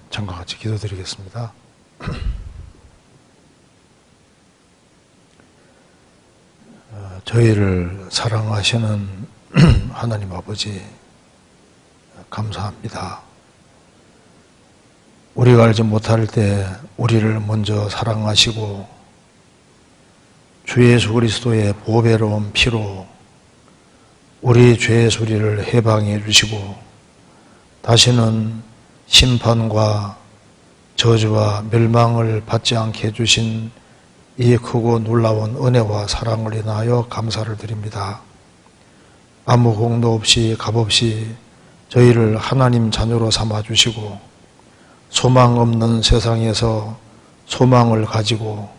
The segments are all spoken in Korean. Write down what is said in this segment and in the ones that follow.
잠과 같이 기도드리겠습니다. 저희를 사랑하시는 하나님 아버지, 감사합니다. 우리가 알지 못할 때 우리를 먼저 사랑하시고 주 예수 그리스도의 보배로운 피로 우리 죄의 소리를 해방해 주시고 다시는 심판과 저주와 멸망을 받지 않게 해주신 이 크고 놀라운 은혜와 사랑을 인하여 감사를 드립니다. 아무 공도 없이 값없이 저희를 하나님 자녀로 삼아주시고 소망 없는 세상에서 소망을 가지고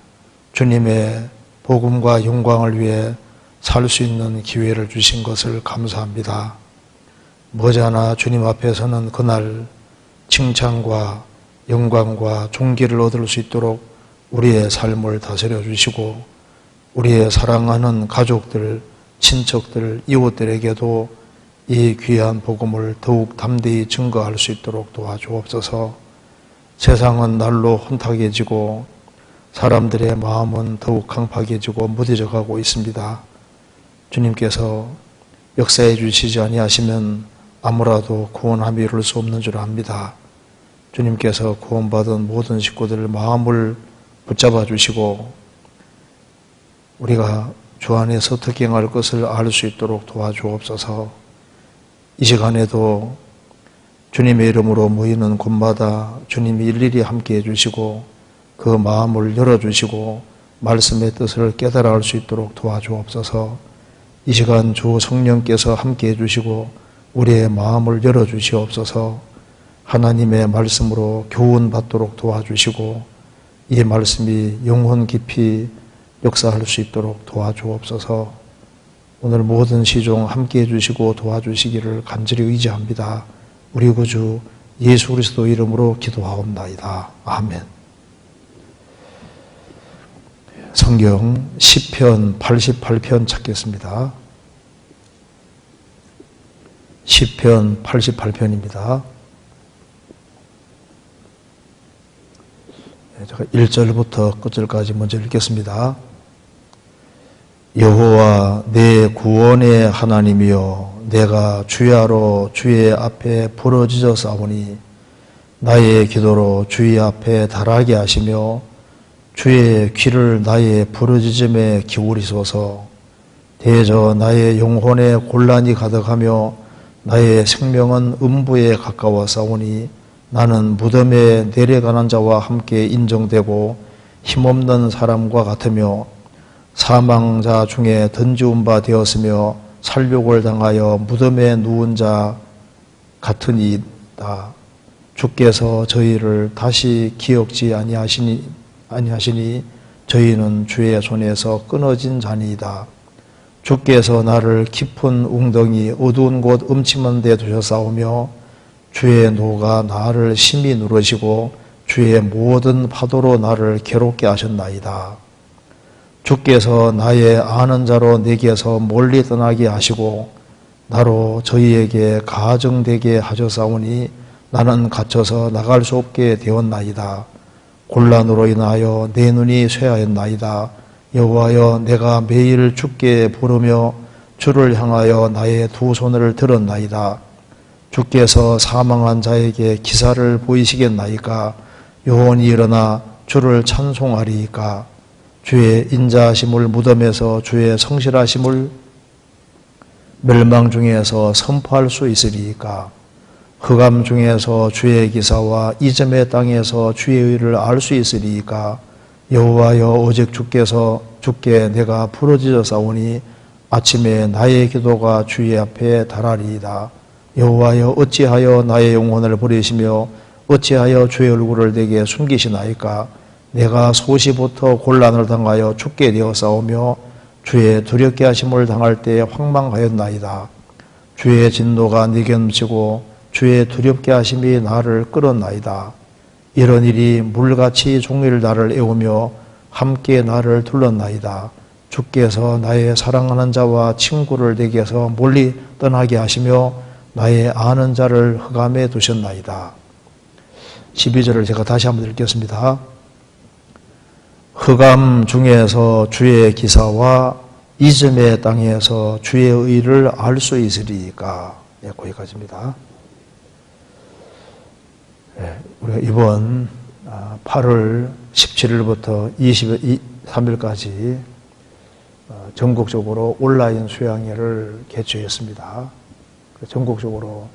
주님의 복음과 영광을 위해 살 수 있는 기회를 주신 것을 감사합니다. 머지않아 주님 앞에서는 그날 칭찬과 영광과 존귀를 얻을 수 있도록 우리의 삶을 다스려 주시고 우리의 사랑하는 가족들, 친척들, 이웃들에게도 이 귀한 복음을 더욱 담대히 증거할 수 있도록 도와주옵소서. 세상은 날로 혼탁해지고 사람들의 마음은 더욱 강팍해지고 무뎌져 가고 있습니다. 주님께서 역사해 주시지 아니하시면 아무라도 구원함이 이룰 수 없는 줄 압니다. 주님께서 구원받은 모든 식구들의 마음을 붙잡아 주시고 우리가 주 안에서 어떻게 행할 것을 알 수 있도록 도와주옵소서. 이 시간에도 주님의 이름으로 모이는 곳마다 주님이 일일이 함께해 주시고 그 마음을 열어주시고 말씀의 뜻을 깨달아 알 수 있도록 도와주옵소서. 이 시간 주 성령께서 함께해 주시고 우리의 마음을 열어주시옵소서. 하나님의 말씀으로 교훈받도록 도와주시고 이 말씀이 영혼 깊이 역사할 수 있도록 도와주옵소서. 오늘 모든 시종 함께해 주시고 도와주시기를 간절히 의지합니다. 우리 구주 예수 그리스도 이름으로 기도하옵나이다. 아멘. 성경 시편 88편 찾겠습니다. 시편 88편입니다. 제가 1절부터 끝절까지 먼저 읽겠습니다. 여호와 내 구원의 하나님이여, 내가 주야로 주의 앞에 부르짖어 싸우니 나의 기도로 주의 앞에 달하게 하시며 주의 귀를 나의 부르짖음에 기울이소서. 대저 나의 영혼에 곤란이 가득하며 나의 생명은 음부에 가까워 싸우니 나는 무덤에 내려가는 자와 함께 인정되고 힘없는 사람과 같으며 사망자 중에 던지운 바 되었으며 살육을 당하여 무덤에 누운 자 같으니이다. 주께서 저희를 다시 기억지 아니하시니 저희는 주의 손에서 끊어진 자니이다. 주께서 나를 깊은 웅덩이 어두운 곳 음침한 데 두셨사오며 주의 노가 나를 심히 누르시고 주의 모든 파도로 나를 괴롭게 하셨나이다. 주께서 나의 아는 자로 내게서 멀리 떠나게 하시고 나로 저희에게 가정되게 하셨사오니 나는 갇혀서 나갈 수 없게 되었나이다. 곤란으로 인하여 내 눈이 쇠하였나이다. 여호와여, 내가 매일 주께 부르며 주를 향하여 나의 두 손을 들었나이다. 주께서 사망한 자에게 기사를 보이시겠나이까? 영원히 일어나 주를 찬송하리이까? 주의 인자하심을 무덤에서 주의 성실하심을 멸망 중에서 선포할 수 있으리이까? 흑암 중에서 주의 기사와 이점의 땅에서 주의 의를 알 수 있으리이까? 여호와여, 오직 주께 내가 부르짖어 싸우니 아침에 나의 기도가 주의 앞에 달하리이다. 여호와여, 어찌하여 나의 영혼을 버리시며 어찌하여 주의 얼굴을 내게 숨기시나이까? 내가 소시부터 곤란을 당하여 죽게 되었사오며 주의 두렵게 하심을 당할 때 황망하였나이다. 주의 진노가 내게 넘치고 주의 두렵게 하심이 나를 끌었나이다. 이런 일이 물같이 종일 나를 애우며 함께 나를 둘렀나이다. 주께서 나의 사랑하는 자와 친구를 내게서 멀리 떠나게 하시며 나의 아는 자를 흑암에 두셨나이다. 12절을 제가 다시 한번 읽겠습니다. 흑암 중에서 주의 기사와 이즘의 땅에서 주의 의를 알 수 있으리까. 예, 거기까지입니다. 예, 우리가 이번 8월 17일부터 23일까지 전국적으로 온라인 수양회를 개최했습니다. 전국적으로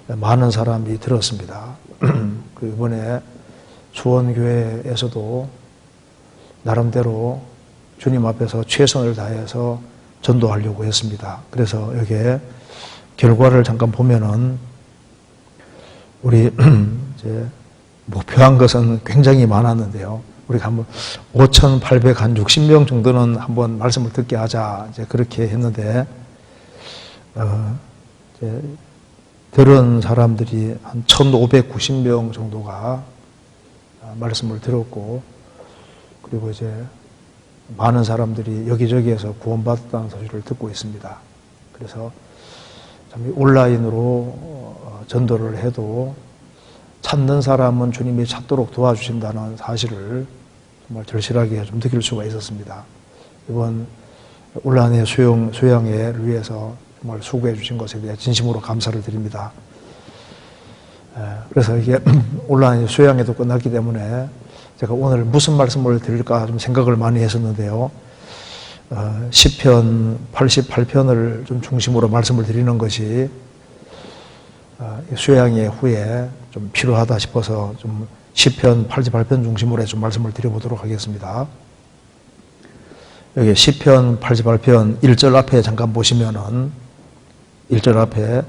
많은 사람이 들었습니다. 이번에 수원교회에서도 나름대로 주님 앞에서 최선을 다해서 전도하려고 했습니다. 그래서 여기에 결과를 잠깐 보면은 우리 이제 목표한 것은 굉장히 많았는데요. 우리가 한번 5,860명 정도는 한번 말씀을 듣게 하자 이제 그렇게 했는데 이제 들은 사람들이 한 1,590명 정도가 말씀을 들었고, 그리고 이제 많은 사람들이 여기저기에서 구원받았다는 소식을 듣고 있습니다. 그래서 참 온라인으로 전도를 해도 찾는 사람은 주님이 찾도록 도와주신다는 사실을 정말 절실하게 좀 느낄 수가 있었습니다. 이번 온라인의 수양회를 위해서 정말 수고해 주신 것에 대해 진심으로 감사를 드립니다. 그래서 이게 온라인 수양회도 끝났기 때문에 제가 오늘 무슨 말씀을 드릴까 좀 생각을 많이 했었는데요. 시편 88편을 좀 중심으로 말씀을 드리는 것이 수양회 후에 좀 필요하다 싶어서 좀 시편 88편 중심으로 좀 말씀을 드려보도록 하겠습니다. 여기 시편 88편 1절 앞에 잠깐 보시면은 1절 앞에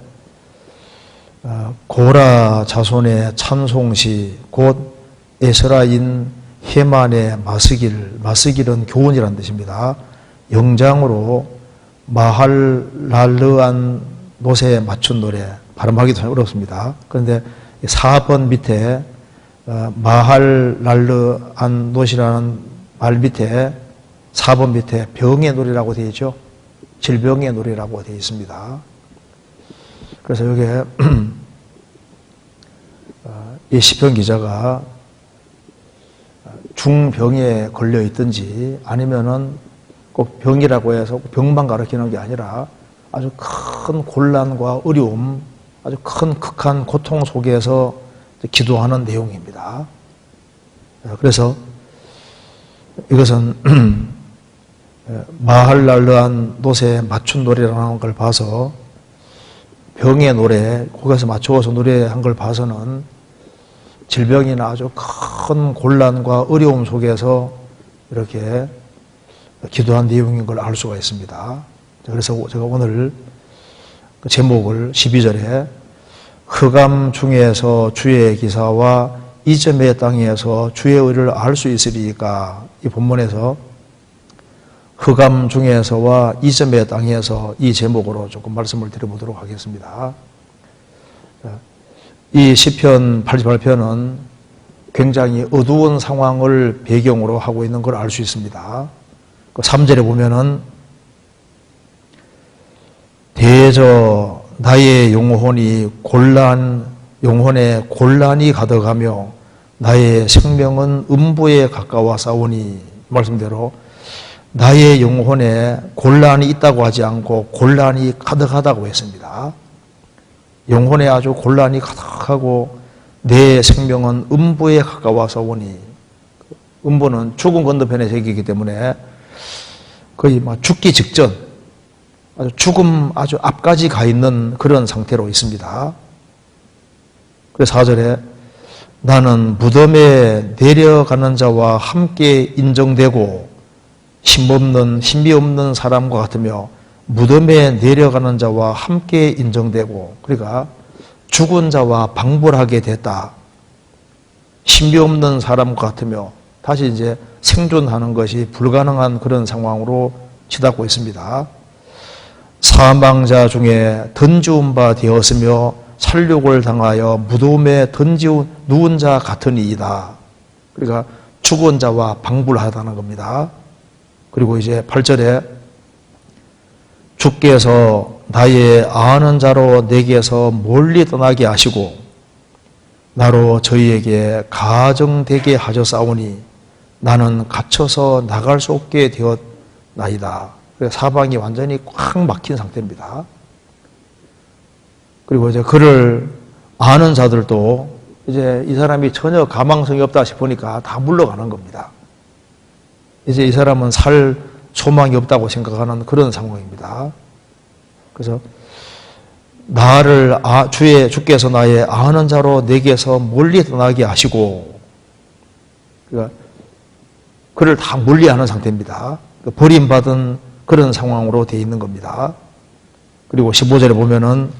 고라 자손의 찬송시 곧 에스라인 헤만의 마스길은 교훈이라는 뜻입니다. 영장으로 마할랄르안 노세에 맞춘 노래, 발음하기도 참 어렵습니다. 그런데 4번 밑에 마할랄르안 노시라는 말 밑에 4번 밑에 병의 노래라고 되어 있죠. 질병의 노래라고 되어 있습니다. 그래서 여기에 이 시편 기자가 중병에 걸려 있든지 아니면은 꼭 병이라고 해서 병만 가리키는 게 아니라 아주 큰 곤란과 어려움, 아주 큰 극한 고통 속에서 기도하는 내용입니다. 그래서 이것은 마할랄르한 노세에 맞춘 노래라는 걸 봐서 병의 노래, 거기서 맞추어서 노래한 걸 봐서는 질병이나 아주 큰 곤란과 어려움 속에서 이렇게 기도한 내용인 걸 알 수가 있습니다. 그래서 제가 오늘 그 제목을 12절에 흑암 중에서 주의 기사와 이점의 땅에서 주의 의를 알 수 있으리까, 이 본문에서 흑암 중에서와 이점의 땅에서 이 제목으로 조금 말씀을 드려보도록 하겠습니다. 이 시편 88편은 굉장히 어두운 상황을 배경으로 하고 있는 걸 알 수 있습니다. 3절에 보면은 대저 나의 영혼에 곤란이 가득하며 나의 생명은 음부에 가까워 싸우니, 말씀대로 나의 영혼에 곤란이 있다고 하지 않고 곤란이 가득하다고 했습니다. 영혼에 아주 곤란이 가득하고 내 생명은 음부에 가까워 싸우니, 음부는 죽음 건너편의 세계이기 때문에 거의 막 죽기 직전, 아주 죽음 아주 앞까지 가 있는 그런 상태로 있습니다. 그래서 4절에 나는 무덤에 내려가는 자와 함께 인정되고 신비 없는 사람과 같으며 무덤에 내려가는 자와 함께 인정되고, 그러니까 죽은 자와 방불하게 됐다. 신비 없는 사람과 같으며 다시 이제 생존하는 것이 불가능한 그런 상황으로 치닫고 있습니다. 사망자 중에 던지운 바 되었으며 살육을 당하여 무덤에 누운 자 같으니이다. 그러니까 죽은 자와 방불하다는 겁니다. 그리고 이제 8절에 주께서 나의 아는 자로 내게서 멀리 떠나게 하시고 나로 저희에게 가정되게 하셨사오니 나는 갇혀서 나갈 수 없게 되었나이다. 사방이 완전히 꽉 막힌 상태입니다. 그리고 이제 그를 아는 자들도 이제 이 사람이 전혀 가망성이 없다 싶으니까 다 물러가는 겁니다. 이제 이 사람은 살 소망이 없다고 생각하는 그런 상황입니다. 그래서 주께서 나의 아는 자로 내게서 멀리 떠나게 하시고, 그러니까 그를 다 멀리하는 상태입니다. 버림받은 그런 상황으로 되어 있는 겁니다. 그리고 15절에 보면은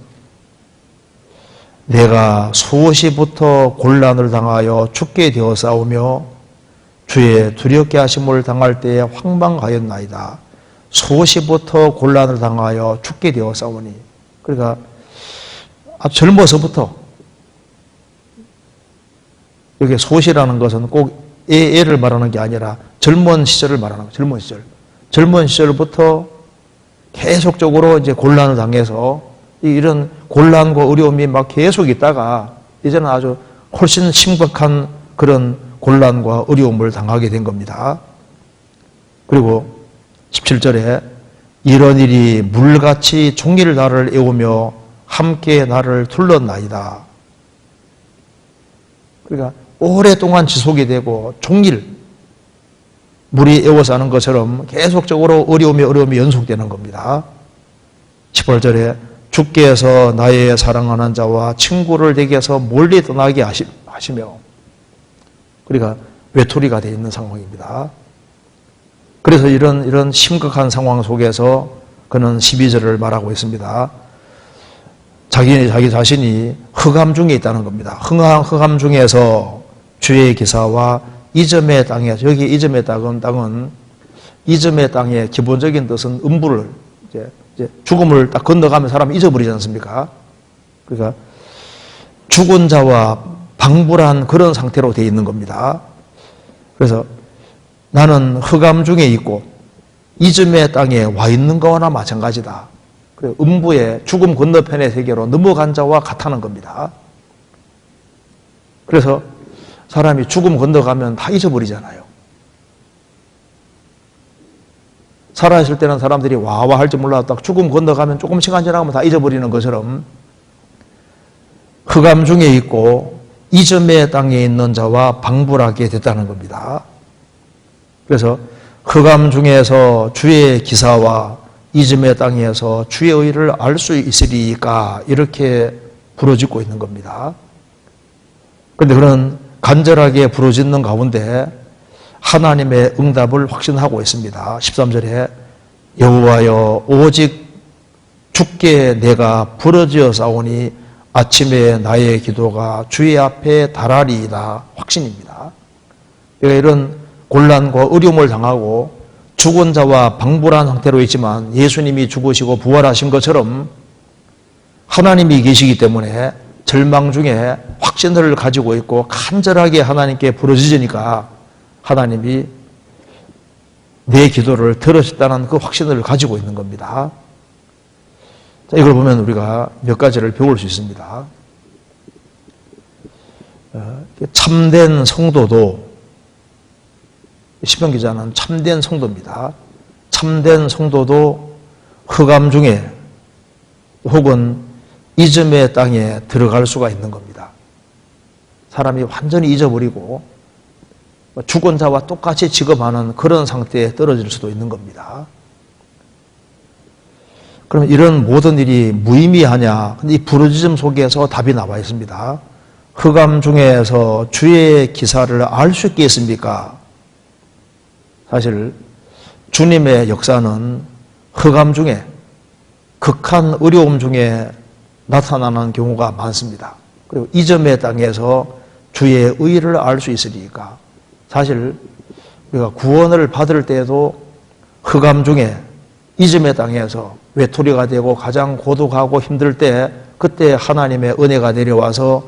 내가 수시부터 곤란을 당하여 죽게 되어 싸우며 주의 두렵게 하심을 당할 때에 황망하였나이다. 수시부터 곤란을 당하여 죽게 되어 싸우니, 그러니까 젊어서부터, 여기 소시라는 것은 꼭 애를 말하는 게 아니라 젊은 시절을 말하는 거예요. 젊은 시절. 젊은 시절부터 계속적으로 이제 곤란을 당해서 이런 곤란과 어려움이 막 계속 있다가 이제는 아주 훨씬 심각한 그런 곤란과 어려움을 당하게 된 겁니다. 그리고 17절에 이런 일이 물같이 종일 나를 애우며 함께 나를 둘렀나이다. 그러니까 오랫동안 지속이 되고 종일 물이 애워서 하는 것처럼 계속적으로 어려움이 연속되는 겁니다. 18절에 주께서 나의 사랑하는 자와 친구를 내게서 멀리 떠나게 하시며, 그러니까 외톨이가 되어 있는 상황입니다. 그래서 이런 심각한 상황 속에서 그는 12절을 말하고 있습니다. 자기 자신이 흑암 중에 있다는 겁니다. 흑암 중에서 주의 기사와 이점의 땅에, 여기 이점의 땅은 이점의 땅의 기본적인 뜻은 음부를, 이제 죽음을 딱 건너가면 사람이 잊어버리지 않습니까? 그러니까 죽은 자와 방불한 그런 상태로 되어 있는 겁니다. 그래서 나는 흑암 중에 있고 이점의 땅에 와 있는 거나 마찬가지다. 음부의 죽음 건너편의 세계로 넘어간 자와 같다는 겁니다. 그래서 사람이 죽음 건너가면 다 잊어버리잖아요. 살아있을 때는 사람들이 와와 할지 몰라도 죽음 건너가면 조금 시간 지나가면 다 잊어버리는 것처럼 흑암 중에 있고 이점의 땅에 있는 자와 방불하게 됐다는 겁니다. 그래서 흑암 중에서 주의 기사와 이점의 땅에서 주의 의를 알 수 있으리까 이렇게 부르짖고 있는 겁니다. 그런데 그런 간절하게 부르짖는 가운데 하나님의 응답을 확신하고 있습니다. 13절에 여호와여 오직 주께 내가 부르짖어 싸우니 아침에 나의 기도가 주의 앞에 달하리이다. 확신입니다. 이런 곤란과 어려움을 당하고 죽은 자와 방불한 상태로 있지만 예수님이 죽으시고 부활하신 것처럼 하나님이 계시기 때문에 절망 중에 확신을 가지고 있고 간절하게 하나님께 부르짖으니까 하나님이 내 기도를 들으셨다는 그 확신을 가지고 있는 겁니다. 자, 이걸 보면 우리가 몇 가지를 배울 수 있습니다. 참된 성도도, 시편 기자는 참된 성도입니다. 참된 성도도 흑암 중에 혹은 이점의 땅에 들어갈 수가 있는 겁니다. 사람이 완전히 잊어버리고 죽은 자와 똑같이 취급하는 그런 상태에 떨어질 수도 있는 겁니다. 그럼 이런 모든 일이 무의미하냐? 근데 이 부르짖음 속에서 답이 나와 있습니다. 흑암 중에서 주의 기사를 알 수 있겠습니까? 사실 주님의 역사는 흑암 중에, 극한 어려움 중에 나타나는 경우가 많습니다. 그리고 이점의 땅에서 주의 의를 알 수 있으니까 사실 우리가 구원을 받을 때에도 흑암 중에 이점의 땅에서 외톨이가 되고 가장 고독하고 힘들 때 그때 하나님의 은혜가 내려와서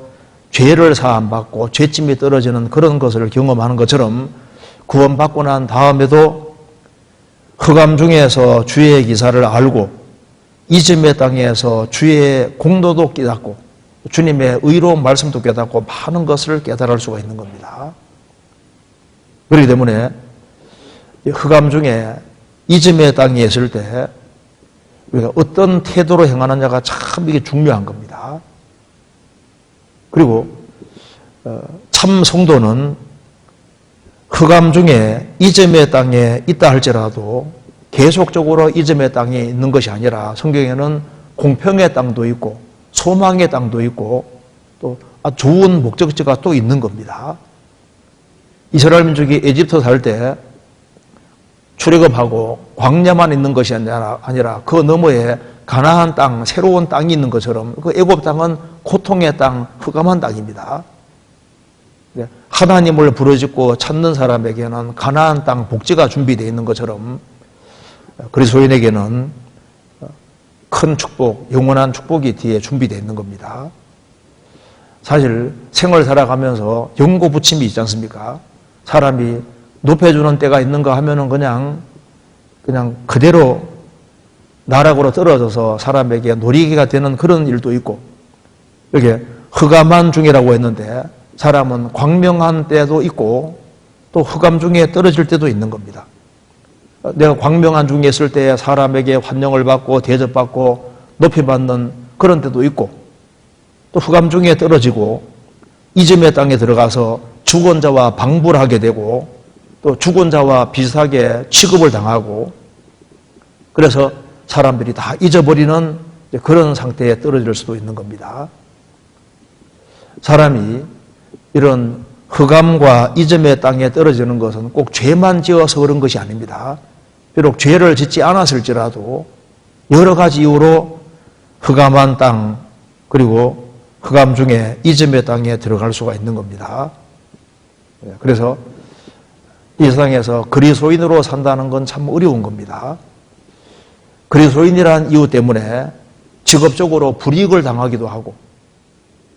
죄를 사함받고 죄짐이 떨어지는 그런 것을 경험하는 것처럼 구원받고 난 다음에도 흑암 중에서 주의 기사를 알고 이점의 땅에서 주의 공로도 깨닫고 주님의 의로운 말씀도 깨닫고 많은 것을 깨달을 수가 있는 겁니다. 그렇기 때문에 흑암 중에 이즘의 땅에 있을 때 우리가 어떤 태도로 행하느냐가 참 이게 중요한 겁니다. 그리고 참 성도는 흑암 중에 이즘의 땅에 있다 할지라도 계속적으로 이즘의 땅에 있는 것이 아니라 성경에는 공평의 땅도 있고 소망의 땅도 있고 또 좋은 목적지가 또 있는 겁니다. 이스라엘 민족이 에집트 살 때 출애굽하고 광야만 있는 것이 아니라 그 너머에 가나안 땅, 새로운 땅이 있는 것처럼 그 애굽 땅은 고통의 땅, 흑암한 땅입니다. 하나님을 부르짖고 찾는 사람에게는 가나안 땅 복지가 준비되어 있는 것처럼 그리스도인에게는 큰 축복, 영원한 축복이 뒤에 준비되어 있는 겁니다. 사실 생을 살아가면서 연고부침이 있지 않습니까? 사람이 높여주는 때가 있는가 하면은 그냥 그대로 나락으로 떨어져서 사람에게 놀이기가 되는 그런 일도 있고, 이렇게 흑암한 중이라고 했는데 사람은 광명한 때도 있고 또 흑암 중에 떨어질 때도 있는 겁니다. 내가 광명한 중에 있을 때 사람에게 환영을 받고 대접받고 높이받는 그런 때도 있고, 또 흑암 중에 떨어지고 이즘의 땅에 들어가서 주권자와 방불 하게 되고 또 주권자와 비슷하게 취급을 당하고, 그래서 사람들이 다 잊어버리는 그런 상태에 떨어질 수도 있는 겁니다. 사람이 이런 흑암과 이즘의 땅에 떨어지는 것은 꼭 죄만 지어서 그런 것이 아닙니다. 비록 죄를 짓지 않았을지라도 여러 가지 이유로 흑암한 땅, 그리고 흑암 중에 이즘의 땅에 들어갈 수가 있는 겁니다. 그래서 이 세상에서 그리스도인으로 산다는 건 참 어려운 겁니다. 그리스도인이라는 이유 때문에 직업적으로 불이익을 당하기도 하고,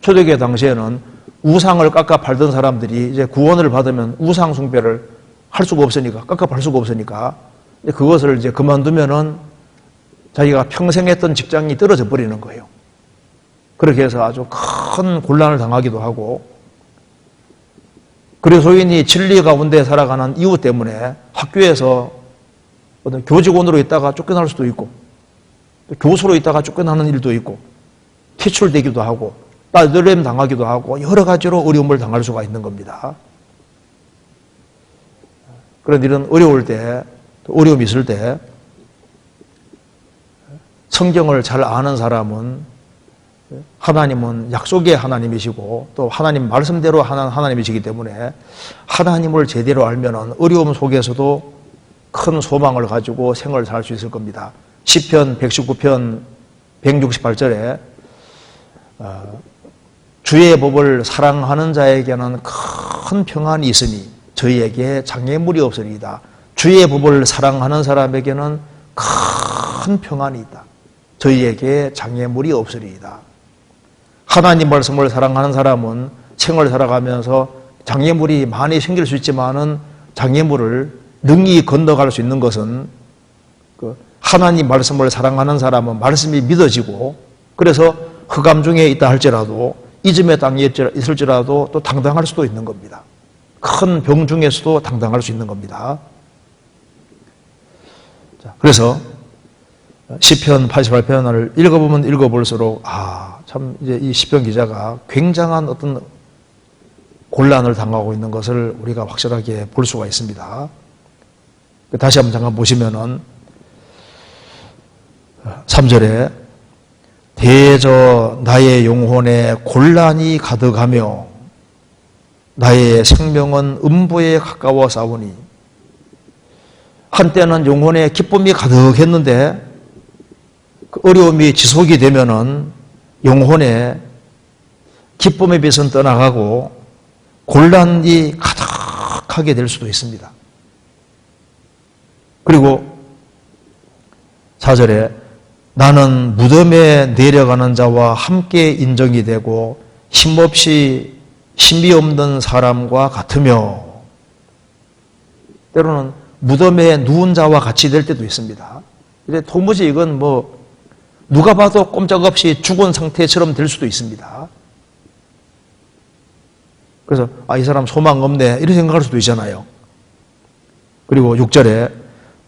초대교회 당시에는 우상을 깎아 팔던 사람들이 이제 구원을 받으면 우상 숭배를 할 수가 없으니까, 깎아 팔 수가 없으니까 그것을 이제 그만두면은 자기가 평생 했던 직장이 떨어져 버리는 거예요. 그렇게 해서 아주 큰 곤란을 당하기도 하고, 그리스도인이 진리 가운데 살아가는 이유 때문에 학교에서 어떤 교직원으로 있다가 쫓겨날 수도 있고, 교수로 있다가 쫓겨나는 일도 있고, 퇴출되기도 하고, 따돌림 당하기도 하고, 여러 가지로 어려움을 당할 수가 있는 겁니다. 그런 일은 어려울 때, 어려움이 있을 때 성경을 잘 아는 사람은 하나님은 약속의 하나님이시고 또 하나님 말씀대로 하는 하나님이시기 때문에 하나님을 제대로 알면은 어려움 속에서도 큰 소망을 가지고 생을 살 수 있을 겁니다. 시편 119편 168절에 주의 법을 사랑하는 자에게는 큰 평안이 있으니 저희에게 장애물이 없으리이다. 주의 법을 사랑하는 사람에게는 큰 평안이 있다. 저희에게 장애물이 없으리이다. 하나님 말씀을 사랑하는 사람은 생을 살아가면서 장애물이 많이 생길 수 있지만은 장애물을 능히 건너갈 수 있는 것은 하나님 말씀을 사랑하는 사람은 말씀이 믿어지고, 그래서 흑암 중에 있다 할지라도 이즘의 땅에 있을지라도 또 당당할 수도 있는 겁니다. 큰 병 중에서도 당당할 수 있는 겁니다. 자, 그래서 시편 88편을 읽어보면 읽어볼수록 참 이제 이 시편 기자가 굉장한 어떤 곤란을 당하고 있는 것을 우리가 확실하게 볼 수가 있습니다. 다시 한번 잠깐 보시면은 3절에 대저 나의 영혼에 곤란이 가득하며 나의 생명은 음부에 가까워 싸우니, 한때는 영혼에 기쁨이 가득했는데 그 어려움이 지속이 되면은 영혼에 기쁨의 빛은 떠나가고 곤란이 가득하게 될 수도 있습니다. 그리고 4절에 나는 무덤에 내려가는 자와 함께 인정이 되고 힘이 없는 사람과 같으며, 때로는 무덤에 누운 자와 같이 될 때도 있습니다. 근데 도무지 이건 누가 봐도 꼼짝없이 죽은 상태처럼 될 수도 있습니다. 그래서 이 사람 소망 없네 이렇게 생각할 수도 있잖아요. 그리고 6절에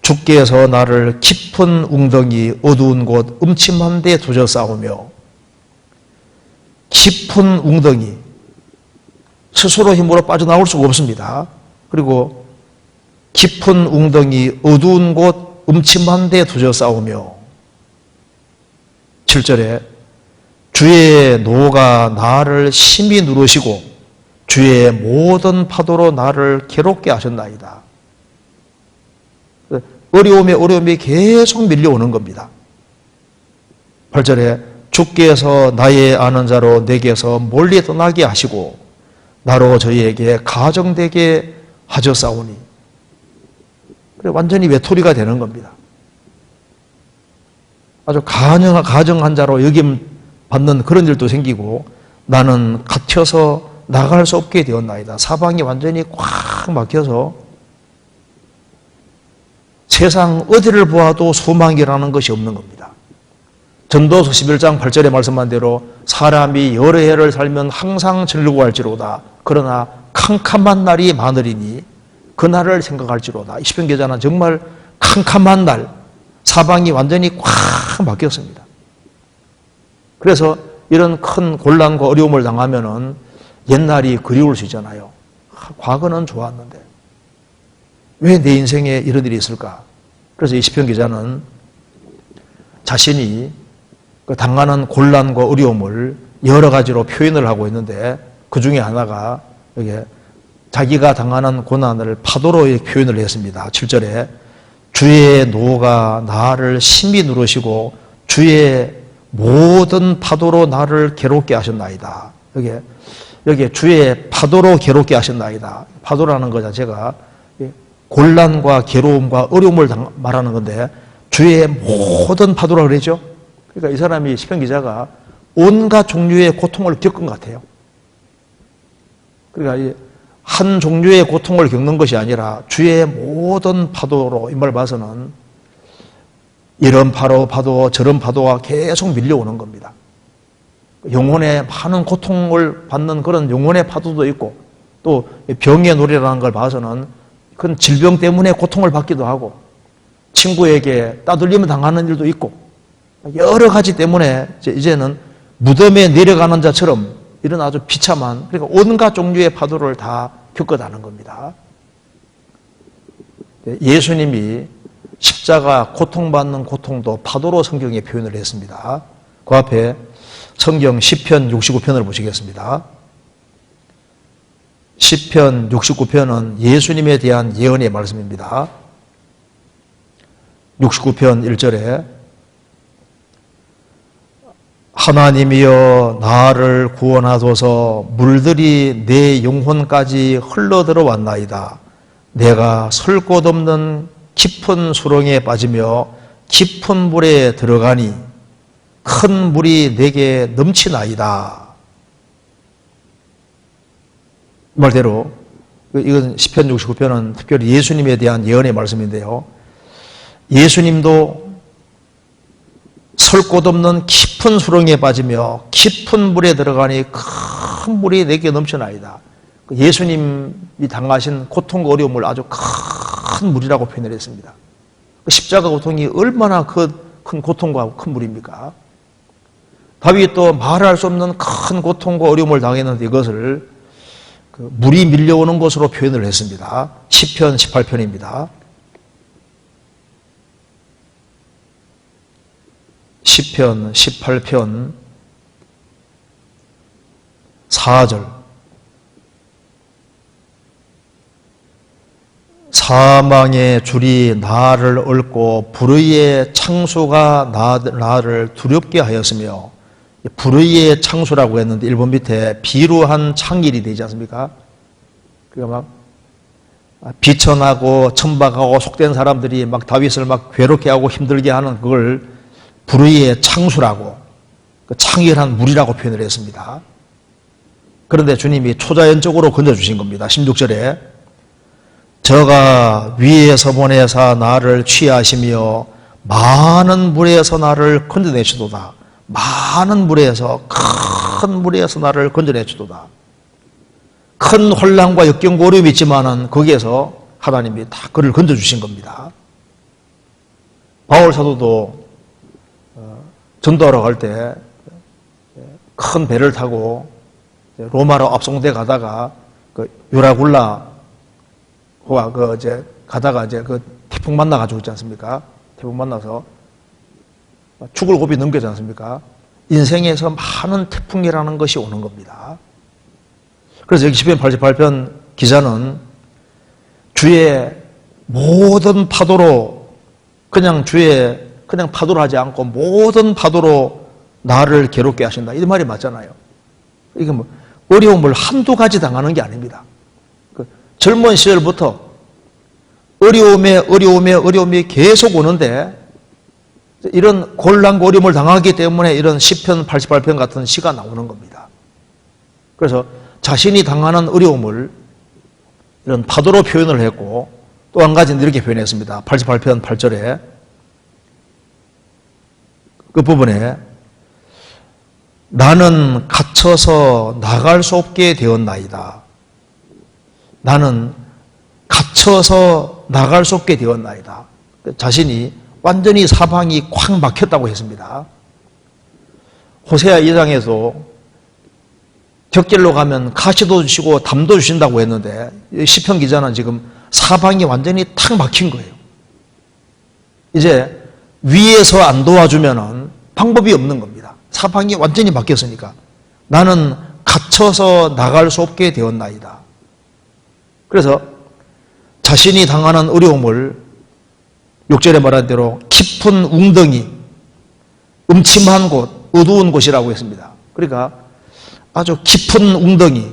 주께서 나를 깊은 웅덩이 어두운 곳 음침한 데 두져 싸우며, 깊은 웅덩이, 스스로 힘으로 빠져나올 수가 없습니다. 그리고 깊은 웅덩이 어두운 곳 음침한 데 두져 싸우며, 7절에 주의 노가 나를 심히 누르시고 주의 모든 파도로 나를 괴롭게 하셨나이다. 어려움이 계속 밀려오는 겁니다. 8절에 주께서 나의 아는 자로 내게서 멀리 떠나게 하시고 나로 저희에게 가정되게 하셨사오니. 완전히 외톨이가 되는 겁니다. 아주 가정한 자로 여김 받는 그런 일도 생기고 나는 갇혀서 나갈 수 없게 되었나이다. 사방이 완전히 꽉 막혀서 세상 어디를 보아도 소망이라는 것이 없는 겁니다. 전도서 11장 8절에 말씀한 대로 사람이 여러 해를 살면 항상 즐거워할지로다. 그러나 캄캄한 날이 많으리니 그날을 생각할지로다. 이 시편 기자는 정말 캄캄한 날, 사방이 완전히 꽉 막혔습니다. 그래서 이런 큰 곤란과 어려움을 당하면은 옛날이 그리울 수 있잖아요. 과거는 좋았는데 왜 내 인생에 이런 일이 있을까? 그래서 이 시편 기자는 자신이 당하는 곤란과 어려움을 여러 가지로 표현을 하고 있는데 그 중에 하나가 이게 자기가 당하는 고난을 파도로 표현을 했습니다. 7절에 주의 노가 나를 심히 누르시고 주의 모든 파도로 나를 괴롭게 하셨나이다. 여기에 주의 파도로 괴롭게 하셨나이다. 파도라는 거 자체가 곤란과 괴로움과 어려움을 말하는 건데 주의 모든 파도라 그러죠. 그러니까 이 사람이 시편 기자가 온갖 종류의 고통을 겪은 것 같아요. 그러니까 한 종류의 고통을 겪는 것이 아니라 주의 모든 파도로 이 말 봐서는 이런 파도 저런 파도가 계속 밀려오는 겁니다. 영혼의 많은 고통을 받는 그런 영혼의 파도도 있고 또 병의 노래라는 걸 봐서는 그건 질병 때문에 고통을 받기도 하고 친구에게 따돌림을 당하는 일도 있고 여러 가지 때문에 이제는 무덤에 내려가는 자처럼 이런 아주 비참한, 그러니까 온갖 종류의 파도를 다 겪어가는 겁니다. 예수님이 십자가 고통받는 고통도 파도로 성경에 표현을 했습니다. 그 앞에 성경 시편 69편을 보시겠습니다. 시편 69편은 예수님에 대한 예언의 말씀입니다. 69편 1절에 하나님이여 나를 구원하소서 물들이 내 영혼까지 흘러들어왔나이다. 내가 설 곳 없는 깊은 수렁에 빠지며 깊은 물에 들어가니 큰 물이 내게 넘치나이다. 말대로 이건 시편 69편은 특별히 예수님에 대한 예언의 말씀인데요. 예수님도 설 곳 없는 깊은 수렁에 빠지며 깊은 물에 들어가니 큰 물이 내게 넘쳐나이다. 예수님이 당하신 고통과 어려움을 아주 큰 물이라고 표현을 했습니다. 십자가 고통이 얼마나 큰 고통과 큰 물입니까? 다윗도 말할 수 없는 큰 고통과 어려움을 당했는데 이것을 물이 밀려오는 것으로 표현을 했습니다. 시편 18편입니다. 시편 18편 4절 사망의 줄이 나를 얽고 불의의 창수가 나를 두렵게 하였으며, 불의의 창수라고 했는데 일본 밑에 비루한 창일이 되지 않습니까? 그러니까 막 비천하고 천박하고 속된 사람들이 막 다윗을 막 괴롭게 하고 힘들게 하는 그걸 불의의 창수라고, 창일한 물이라고 표현을 했습니다. 그런데 주님이 초자연적으로 건져주신 겁니다. 16절에 저가 위에서 보내사 나를 취하시며 많은 물에서 나를 건져내시도다. 많은 물에서, 큰 물에서 나를 건져내시도다. 큰 혼란과 역경과 어려움이 있지만은 거기에서 하나님이 다 그를 건져주신 겁니다. 바울 사도도 전도하러 갈 때 큰 배를 타고 로마로 압송돼 가다가 그 유라굴라호가 가다가 그 태풍 만나가지고 있지 않습니까? 태풍 만나서 죽을 고비 넘겨지 않습니까? 인생에서 많은 태풍이라는 것이 오는 겁니다. 그래서 여기 시편 88편 기자는 주의 모든 파도로 그냥 파도로 하지 않고 모든 파도로 나를 괴롭게 하신다. 이 말이 맞잖아요. 이게 뭐 어려움을 한두 가지 당하는 게 아닙니다. 젊은 시절부터 어려움이 계속 오는데 이런 곤란과 어려움을 당하기 때문에 이런 시편 88편 같은 시가 나오는 겁니다. 그래서 자신이 당하는 어려움을 이런 파도로 표현을 했고 또 한 가지는 이렇게 표현했습니다. 88편 8절에 그 부분에 나는 갇혀서 나갈 수 없게 되었나이다. 나는 갇혀서 나갈 수 없게 되었나이다. 자신이 완전히 사방이 콱 막혔다고 했습니다. 호세아 2장에서 벽길로 가면 가시도 주시고 담도 주신다고 했는데 시편 기자는 지금 사방이 완전히 탁 막힌 거예요. 이제 위에서 안 도와주면은 방법이 없는 겁니다. 사방이 완전히 막혔으니까 나는 갇혀서 나갈 수 없게 되었나이다. 그래서 자신이 당하는 어려움을 6절에 말한 대로 깊은 웅덩이, 음침한 곳, 어두운 곳이라고 했습니다. 그러니까 아주 깊은 웅덩이,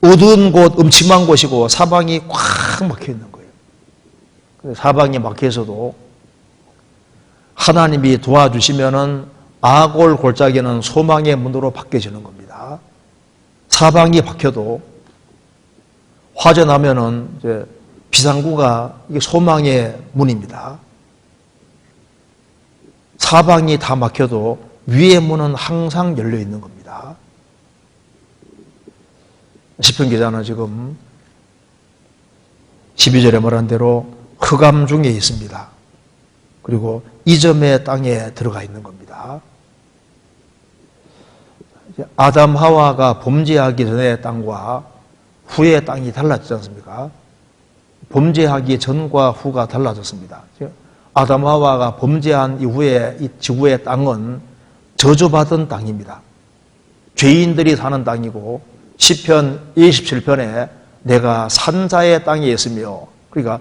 어두운 곳, 음침한 곳이고 사방이 꽉 막혀 있는 거예요. 사방이 막혀 있어도 하나님이 도와주시면은 아골 골짜기는 소망의 문으로 바뀌어지는 겁니다. 사방이 박혀도 화재 나면은 이제 비상구가 이게 소망의 문입니다. 사방이 다 막혀도 위의 문은 항상 열려 있는 겁니다. 시편 기자는 지금 12절에 말한 대로 흑암 중에 있습니다. 그리고 이점의 땅에 들어가 있는 겁니다. 아담 하와가 범죄하기 전의 땅과 후의 땅이 달라지지 않습니까? 범죄하기 전과 후가 달라졌습니다. 아담 하와가 범죄한 이후에 이 지구의 땅은 저주받은 땅입니다. 죄인들이 사는 땅이고 시편 27편에 내가 산자의 땅에 있으며, 그러니까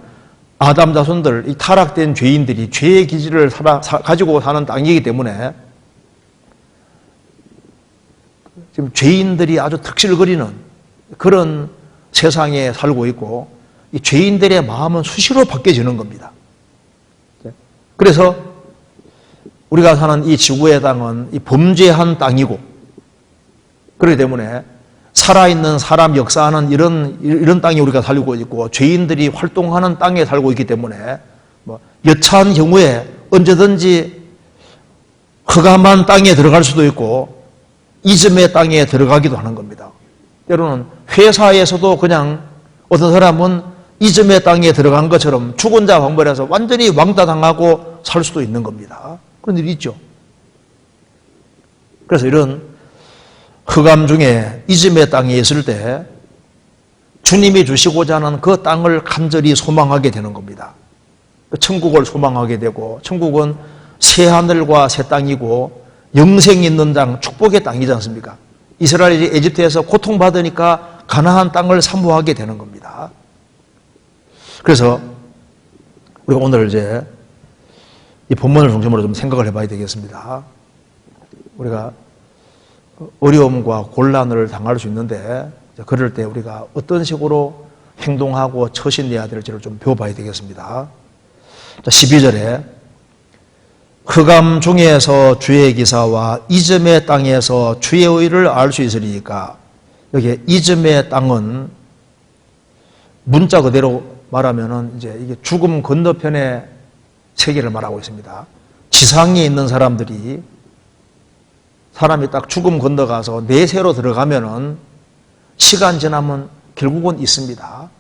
아담 자손들, 이 타락된 죄인들이 죄의 기질을 가지고 사는 땅이기 때문에 지금 죄인들이 아주 득실거리는 그런 세상에 살고 있고 이 죄인들의 마음은 수시로 바뀌어지는 겁니다. 그래서 우리가 사는 이 지구의 땅은 이 범죄한 땅이고, 그렇기 때문에 살아있는 사람 역사하는 이런 땅에 우리가 살고 있고 죄인들이 활동하는 땅에 살고 있기 때문에 여차한 경우에 언제든지 흑암한 땅에 들어갈 수도 있고 이즘의 땅에 들어가기도 하는 겁니다. 때로는 회사에서도 그냥 어떤 사람은 이즘의 땅에 들어간 것처럼 죽은 자 방문해서 완전히 왕따당하고 살 수도 있는 겁니다. 그런 일이 있죠. 그래서 이런 흑암 중에 이즘의 땅에 있을 때 주님이 주시고자 하는 그 땅을 간절히 소망하게 되는 겁니다. 천국을 소망하게 되고, 천국은 새 하늘과 새 땅이고 영생이 있는 땅, 축복의 땅이지 않습니까? 이스라엘이 에집트에서 고통받으니까 가나안 땅을 사모하게 되는 겁니다. 그래서 우리가 오늘 이제 이 본문을 중심으로 좀 생각을 해봐야 되겠습니다. 우리가 어려움과 곤란을 당할 수 있는데 그럴 때 우리가 어떤 식으로 행동하고 처신해야 될지를 좀 배워봐야 되겠습니다. 12절에 흑암 중에서 주의 기사와 이즘의 땅에서 주의 의를 알 수 있으리까. 여기 이즘의 땅은 문자 그대로 말하면은 이제 이게 죽음 건너편의 세계를 말하고 있습니다. 지상에 있는 사람들이 사람이 딱 죽음 건너가서 내세로 들어가면은 시간 지나면 결국은 있습니다.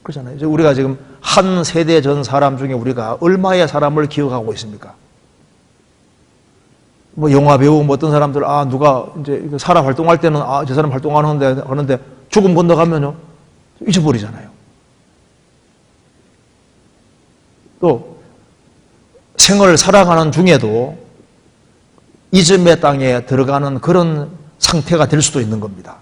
그렇잖아요. 우리가 지금 한 세대 전 사람 중에 우리가 얼마의 사람을 기억하고 있습니까? 뭐 영화 배우 뭐 어떤 사람들 누가 이제 살아 활동할 때는 저 사람 활동하는데 죽음 건너가면요 잊어버리잖아요. 또 생을 살아가는 중에도 잊음의 땅에 들어가는 그런 상태가 될 수도 있는 겁니다.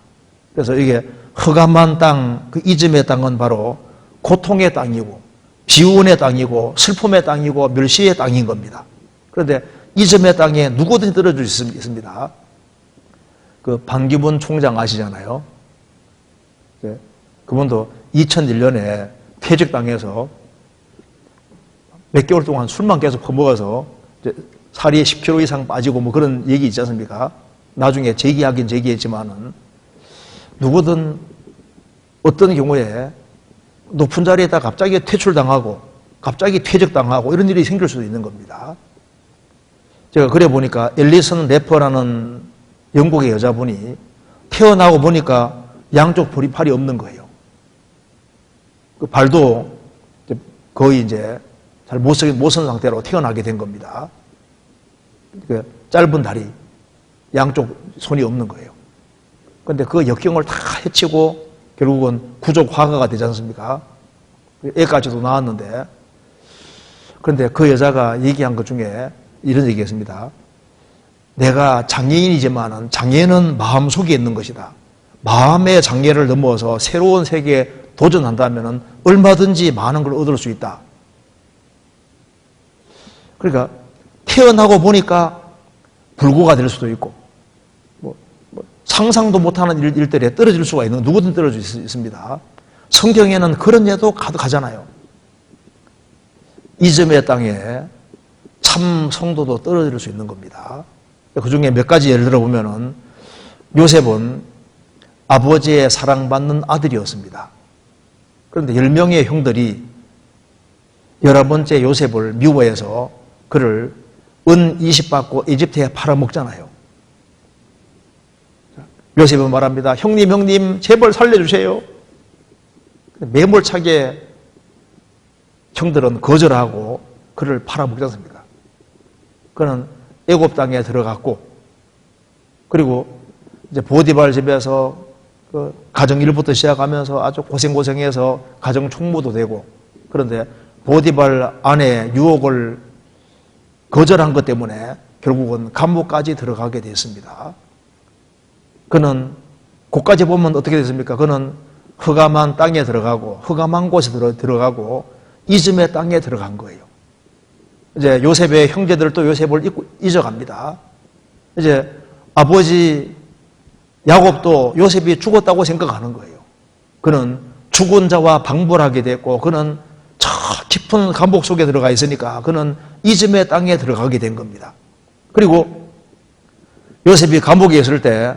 그래서 이게 흑암한 땅, 그 잊음의 땅은 바로 고통의 땅이고 비운의 땅이고 슬픔의 땅이고 멸시의 땅인 겁니다. 그런데 잊음의 땅에 누구든지 떨어질 수 있습니다. 그 반기문 총장 아시잖아요. 그분도 2001년에 퇴직당해서 몇 개월 동안 술만 계속 퍼먹어서 살이 10kg 이상 빠지고 뭐 그런 얘기 있지 않습니까? 나중에 재기하긴 재기했지만은 누구든 어떤 경우에 높은 자리에다 갑자기 퇴출당하고 갑자기 퇴직당하고 이런 일이 생길 수도 있는 겁니다. 제가 그래 보니까 앨리슨 래퍼라는 영국의 여자분이 태어나고 보니까 양쪽 팔이 없는 거예요. 그 발도 거의 이제 잘 못 선 상태로 태어나게 된 겁니다. 그 짧은 다리, 양쪽 손이 없는 거예요. 그런데 그 역경을 다 헤치고 결국은 구족 화가가 되지 않습니까? 애까지도 낳았는데, 그런데 그 여자가 얘기한 것 중에 이런 얘기했습니다. 내가 장애인이지만은 장애는 마음속에 있는 것이다. 마음의 장애를 넘어서 새로운 세계에 도전한다면은 얼마든지 많은 걸 얻을 수 있다. 그러니까 태어나고 보니까 불구가 될 수도 있고 상상도 못하는 일들에 떨어질 수가 있는, 누구든 떨어질 수 있습니다. 성경에는 그런 예도 가득하잖아요. 잊음의 땅에 참 성도도 떨어질 수 있는 겁니다. 그 중에 몇 가지 예를 들어보면은 요셉은 아버지의 사랑받는 아들이었습니다. 그런데 10명의 형들이 11번째 요셉을 미워해서 그를 은 20 받고 이집트에 팔아먹잖아요. 요셉은 말합니다. 형님 제발 살려주세요. 매몰차게 형들은 거절하고 그를 팔아먹지 않습니까? 그는 애굽 땅에 들어갔고, 그리고 이제 보디발 집에서 그 가정 일부터 시작하면서 아주 고생해서 가정 총무도 되고, 그런데 보디발 아내 유혹을 거절한 것 때문에 결국은 감옥까지 들어가게 됐습니다. 그는 그까지 보면 어떻게 됐습니까? 그는 흑암한 땅에 들어가고 흑암한 곳에 들어가고 잊음의 땅에 들어간 거예요. 이제 요셉의 형제들도 요셉을 잊어갑니다. 이제 아버지 야곱도 요셉이 죽었다고 생각하는 거예요. 그는 죽은 자와 방불하게 됐고, 그는 저 깊은 감옥 속에 들어가 있으니까 그는 잊음의 땅에 들어가게 된 겁니다. 그리고 요셉이 감옥에 있을 때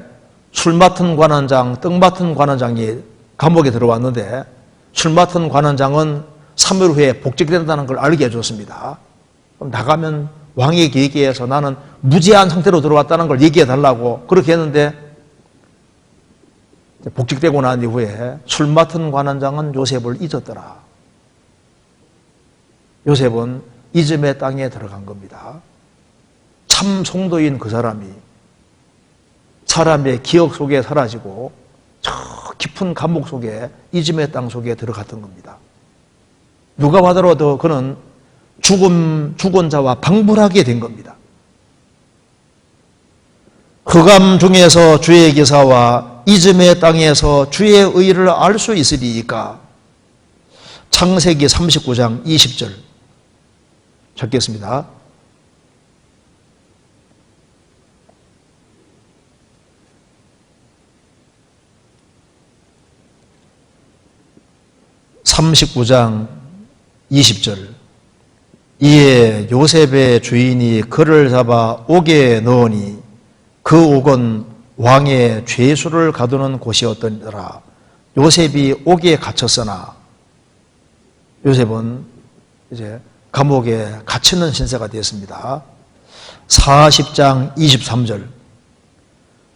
술 맡은 관원장, 떡 맡은 관원장이 감옥에 들어왔는데, 술 맡은 관원장은 3일 후에 복직된다는 걸 알게 해줬습니다. 그럼 나가면 왕에게 얘기해서 나는 무죄한 상태로 들어왔다는 걸 얘기해 달라고 그렇게 했는데, 복직되고 난 이후에 술 맡은 관원장은 요셉을 잊었더라. 요셉은 잊음의 땅에 들어간 겁니다. 참 성도인 그 사람이 사람의 기억 속에 사라지고 저 깊은 감옥 속에, 잊음의 땅 속에 들어갔던 겁니다. 누가 봐도 그는 죽은 자와 방불하게 된 겁니다. 흑암 중에서 주의 기사와 잊음의 땅에서 주의 의를 알 수 있으리이까. 창세기 39장 20절 찾겠습니다. (39장 20절) 이에 요셉의 주인이 그를 잡아 옥에 넣으니 그 옥은 왕의 죄수를 가두는 곳이었더라. 요셉이 옥에 갇혔으나, 요셉은 이제 감옥에 갇히는 신세가 되었습니다. 40장 23절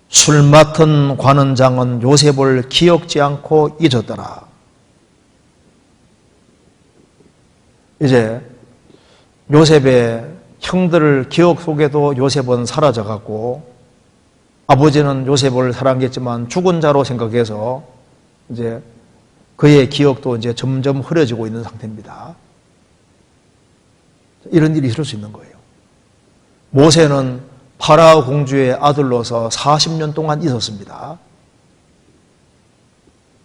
술 맡은 관원장은 요셉을 기억지 않고 잊었더라. 이제 요셉의 형들 기억 속에도 요셉은 사라져갔고, 아버지는 요셉을 사랑했지만 죽은 자로 생각해서 이제 그의 기억도 이제 점점 흐려지고 있는 상태입니다. 이런 일이 있을 수 있는 거예요. 모세는 파라오 공주의 아들로서 40년 동안 있었습니다.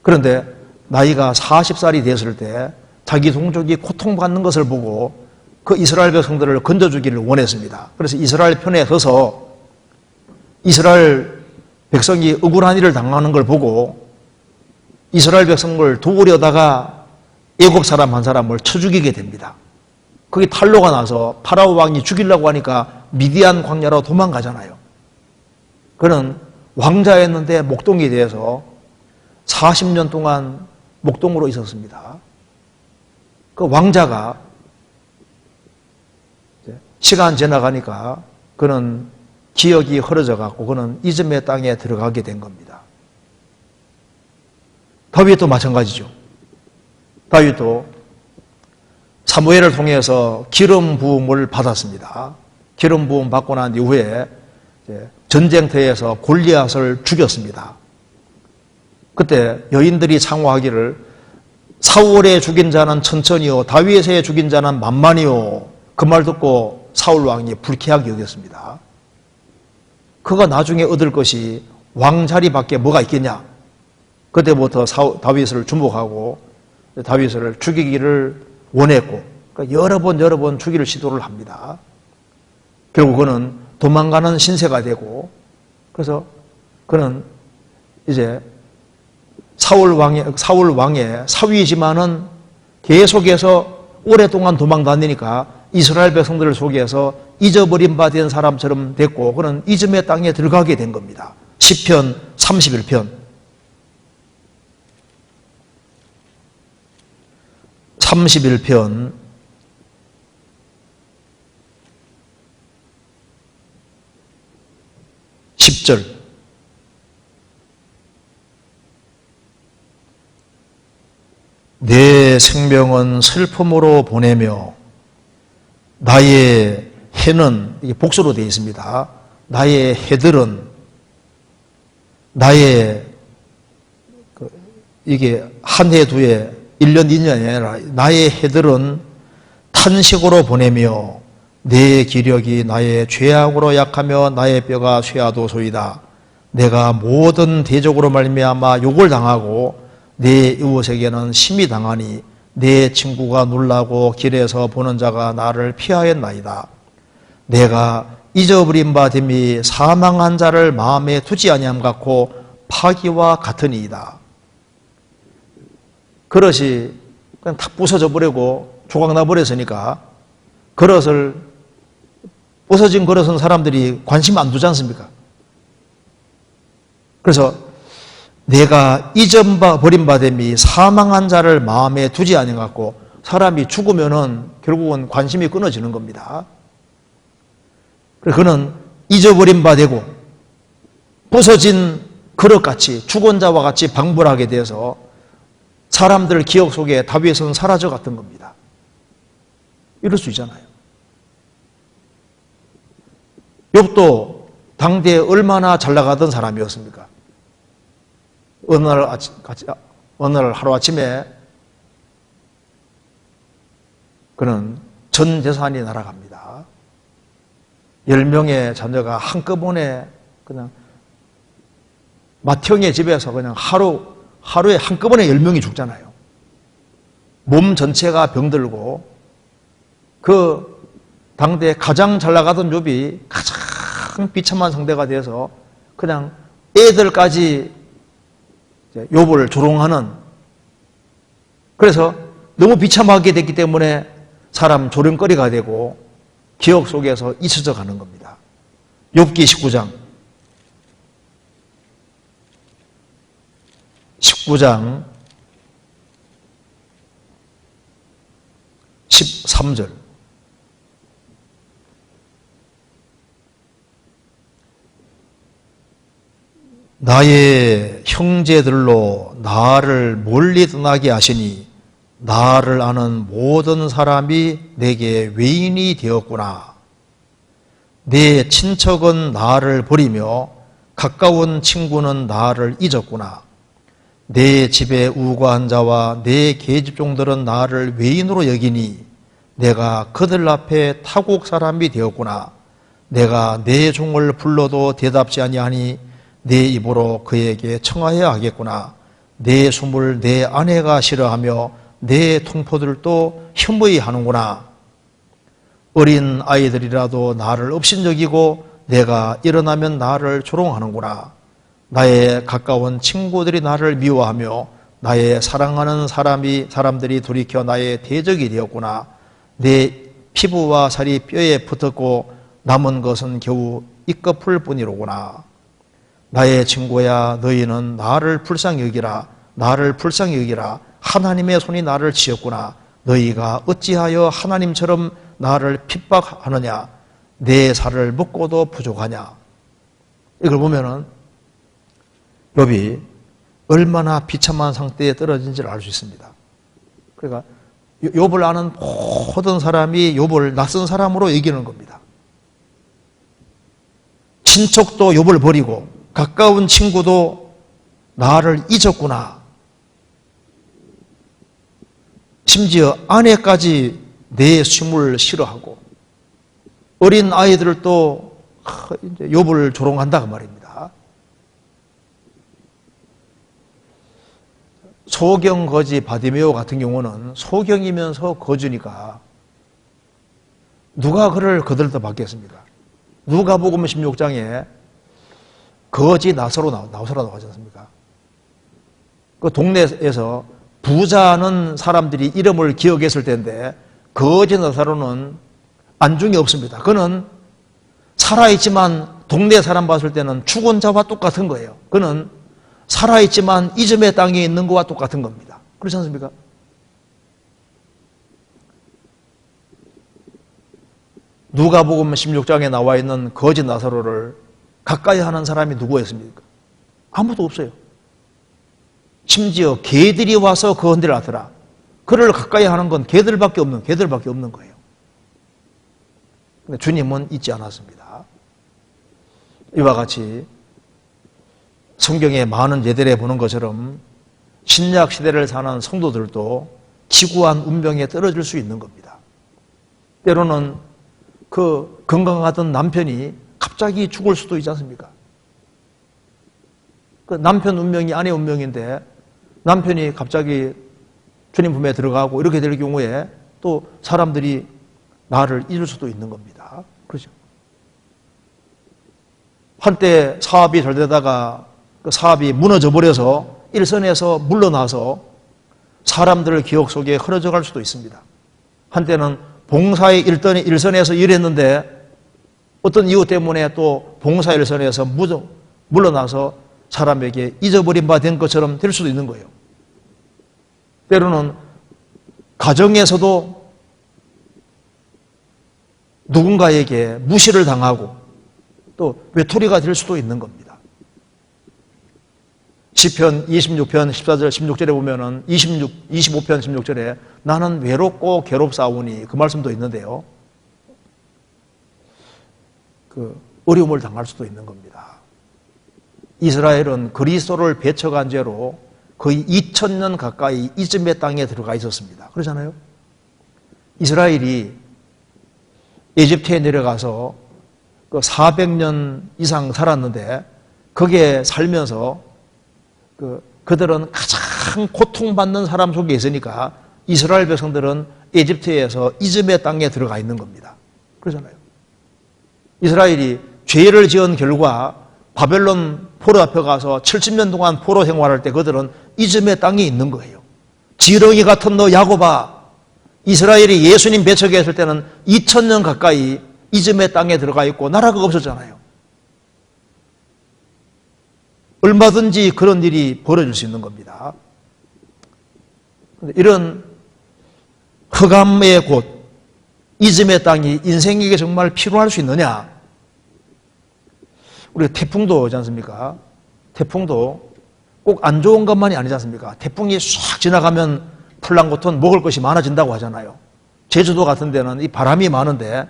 그런데 나이가 40살이 됐을 때 자기 동족이 고통받는 것을 보고 그 이스라엘 백성들을 건져주기를 원했습니다. 그래서 이스라엘 편에 서서 이스라엘 백성이 억울한 일을 당하는 걸 보고 이스라엘 백성을 도우려다가 애국 사람 한 사람을 쳐 죽이게 됩니다. 그게 탄로가 나서 파라오 왕이 죽이려고 하니까 미디안 광야로 도망가잖아요. 그는 왕자였는데 목동이 돼서 40년 동안 목동으로 있었습니다. 그 왕자가 시간 지나가니까 그는 기억이 흐려져 갖고 그는 이즘의 땅에 들어가게 된 겁니다. 다윗도 마찬가지죠. 다윗도 사무엘을 통해서 기름 부음을 받았습니다. 기름 부음 받고 난 이후에 전쟁터에서 골리앗을 죽였습니다. 그때 여인들이 창호하기를 사울의 죽인 자는 천천히요 다윗의 죽인 자는 만만히요, 그 말 듣고 사울 왕이 불쾌하게 여겼습니다. 그가 나중에 얻을 것이 왕자리밖에 뭐가 있겠냐. 그때부터 다윗을 주목하고 다윗을 죽이기를 원했고, 그러니까 여러 번 죽이를 시도를 합니다. 결국 그는 도망가는 신세가 되고, 그래서 그는 이제 사울 왕의 사위이지만은 계속해서 오랫동안 도망 다니니까 이스라엘 백성들을 속여서 잊어버린 바 된 사람처럼 됐고, 그는 이즘의 땅에 들어가게 된 겁니다. 시편 31편 10절 내 생명은 슬픔으로 보내며 나의 해는, 이게 복수로 되어 있습니다. 나의 해들은, 나의 이게 한 해, 두 해, 1년, 2년이 아니라 나의 해들은 탄식으로 보내며 내 기력이 나의 죄악으로 약하며 나의 뼈가 쇠하도소이다. 내가 모든 대적으로 말미암아 욕을 당하고 내 이웃에게는 심히 당하니 내 친구가 놀라고 길에서 보는 자가 나를 피하였나이다. 내가 잊어버린 바 됨이 사망한 자를 마음에 두지 아니함 같고 파기와 같으니이다. 그릇이 그냥 탁 부서져 버리고 조각 나버렸으니까 부서진 그릇은 사람들이 관심 안 두지 않습니까? 그래서 내가 잊어버린 바 됨이 사망한 자를 마음에 두지 아니함 같고, 사람이 죽으면은 결국은 관심이 끊어지는 겁니다. 그래서 그는 잊어버린 바 되고 부서진 그릇같이 죽은 자와 같이 방불하게 돼서 사람들 기억 속에 다윗은 사라져 갔던 겁니다. 이럴 수 있잖아요. 욥도 당대에 얼마나 잘 나가던 사람이었습니까? 어느 날 하루아침에 그는 전 재산이 날아갑니다. 10명의 자녀가 한꺼번에 그냥 맏형의 집에서 그냥 하루에 한꺼번에 10명이 죽잖아요. 몸 전체가 병들고, 그 당대 가장 잘 나가던 욥이 가장 비참한 상대가 돼서 그냥 애들까지 욥을 조롱하는, 그래서 너무 비참하게 됐기 때문에 사람 조롱거리가 되고 기억 속에서 잊혀져 가는 겁니다. 욥기 19장 13절 나의 형제들로 나를 멀리 떠나게 하시니 나를 아는 모든 사람이 내게 외인이 되었구나. 내 친척은 나를 버리며 가까운 친구는 나를 잊었구나. 내 집에 우거한 자와 내 계집종들은 나를 외인으로 여기니 내가 그들 앞에 타국 사람이 되었구나. 내가 내 종을 불러도 대답지 아니하니 내 입으로 그에게 청하여야 하겠구나. 내 숨을 내 아내가 싫어하며 내 통포들도 혐오히 하는구나. 어린 아이들이라도 나를 업신여기고 내가 일어나면 나를 조롱하는구나. 나의 가까운 친구들이 나를 미워하며 나의 사랑하는 사람들이 돌이켜 나의 대적이 되었구나. 내 피부와 살이 뼈에 붙었고 남은 것은 겨우 이꺼풀 뿐이로구나. 나의 친구야, 너희는 나를 불쌍히 여기라. 나를 불쌍히 여기라. 하나님의 손이 나를 치었구나. 너희가 어찌하여 하나님처럼 나를 핍박하느냐. 내 살을 먹고도 부족하냐. 이걸 보면은 욥이 얼마나 비참한 상태에 떨어진지를 알 수 있습니다. 그러니까 욥을 아는 모든 사람이 욥을 낯선 사람으로 여기는 겁니다. 친척도 욥을 버리고 가까운 친구도 나를 잊었구나. 심지어 아내까지 내 숨을 싫어하고 어린 아이들도 이제 욥을 조롱한다 그 말입니다. 소경 거지 바디메오 같은 경우는 소경이면서 거주니까 누가 그를 거들떠 받겠습니까? 누가복음 16장에 거지 나사로라고 하지 않습니까? 그 동네에서 부자는 사람들이 이름을 기억했을 텐데 거지 나사로는 안중이 없습니다. 그는 살아있지만 동네 사람 봤을 때는 죽은 자와 똑같은 거예요. 그는 살아있지만 이즘의 땅에 있는 것과 똑같은 겁니다. 그렇지 않습니까? 누가복음 16장에 나와 있는 거지 나사로를 가까이 하는 사람이 누구였습니까? 아무도 없어요. 심지어 개들이 와서 그 헌데를 하더라. 그를 가까이 하는 건 개들밖에 없는 거예요. 근데 주님은 잊지 않았습니다. 이와 같이 성경의 많은 예들에 보는 것처럼 신약 시대를 사는 성도들도 기구한 운명에 떨어질 수 있는 겁니다. 때로는 그 건강하던 남편이 갑자기 죽을 수도 있지 않습니까? 그 남편 운명이 아내 운명인데 남편이 갑자기 주님 품에 들어가고 이렇게 될 경우에 또 사람들이 나를 잊을 수도 있는 겁니다. 그렇죠? 한때 사업이 잘 되다가 그 사업이 무너져 버려서 일선에서 물러나서 사람들의 기억 속에 흐려져 갈 수도 있습니다. 한때는 봉사의 일선에서 일했는데 어떤 이유 때문에 또 봉사 일선에서 물러나서 사람에게 잊어버린 바 된 것처럼 될 수도 있는 거예요. 때로는 가정에서도 누군가에게 무시를 당하고 또 외톨이가 될 수도 있는 겁니다. 시편 26편 14절 16절에 보면은 25편 16절에 나는 외롭고 괴롭사오니 그 말씀도 있는데요. 그 어려움을 당할 수도 있는 겁니다. 이스라엘은 그리스도를 배척한 죄로 거의 2000년 가까이 이즘의 땅에 들어가 있었습니다. 그러잖아요. 이스라엘이 이집트에 내려가서 그 400년 이상 살았는데 거기에 살면서 그들은 가장 고통받는 사람 속에 있으니까 이스라엘 백성들은 이집트에서 이즘의 땅에 들어가 있는 겁니다. 그러잖아요. 이스라엘이 죄를 지은 결과 바벨론 포로 앞에 가서 70년 동안 포로 생활할 때 그들은 이즘의 땅에 있는 거예요. 지렁이 같은 너 야곱아, 이스라엘이 예수님 배척했을 때는 2000년 가까이 이즘의 땅에 들어가 있고 나라가 없었잖아요. 얼마든지 그런 일이 벌어질 수 있는 겁니다. 이런 흑암의 곳, 이즘의 땅이 인생에게 정말 필요할 수 있느냐? 우리가 태풍도 오지 않습니까? 태풍도 꼭 안 좋은 것만이 아니지 않습니까? 태풍이 싹 지나가면 풀랑고톤 먹을 것이 많아진다고 하잖아요. 제주도 같은 데는 이 바람이 많은데,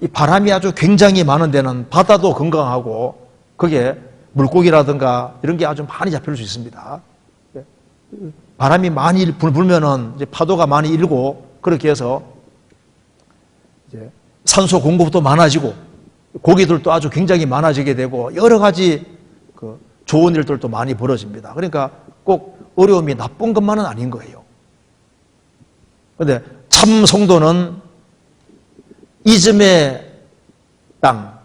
이 바람이 아주 굉장히 많은 데는 바다도 건강하고 거기에 물고기라든가 이런 게 아주 많이 잡힐 수 있습니다. 바람이 많이 불면은 이제 파도가 많이 일고 그렇게 해서 이제 산소 공급도 많아지고 고기들도 아주 굉장히 많아지게 되고 여러 가지 그 좋은 일들도 많이 벌어집니다. 그러니까 꼭 어려움이 나쁜 것만은 아닌 거예요. 그런데 참 성도는 이즘의 땅,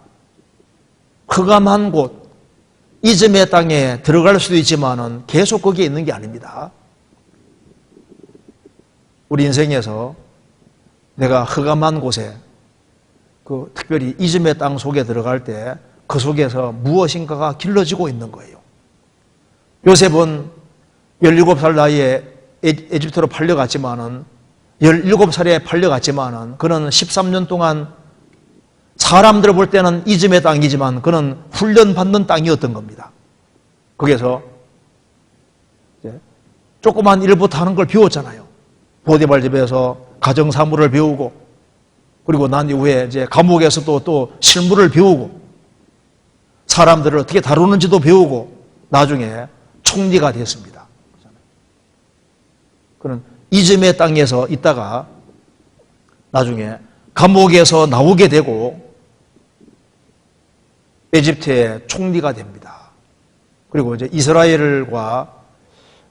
흑암한 곳, 이즘의 땅에 들어갈 수도 있지만은 계속 거기에 있는 게 아닙니다. 우리 인생에서 내가 흑암한 곳에 그 특별히 이즘의 땅 속에 들어갈 때 그 속에서 무엇인가가 길러지고 있는 거예요. 요셉은 17살 나이에 에집트로 팔려갔지만은 17살에 팔려갔지만은 그는 13년 동안 사람들 볼 때는 이즘의 땅이지만 그는 훈련받는 땅이었던 겁니다. 거기서 조그만 일부터 하는 걸 배웠잖아요. 보디발 집에서 가정사무를 배우고 그리고 난 이후에 이제 감옥에서도 또 실무를 배우고 사람들을 어떻게 다루는지도 배우고 나중에 총리가 됐습니다. 그는 이즘의 땅에서 있다가 나중에 감옥에서 나오게 되고 에집트의 총리가 됩니다. 그리고 이제 이스라엘과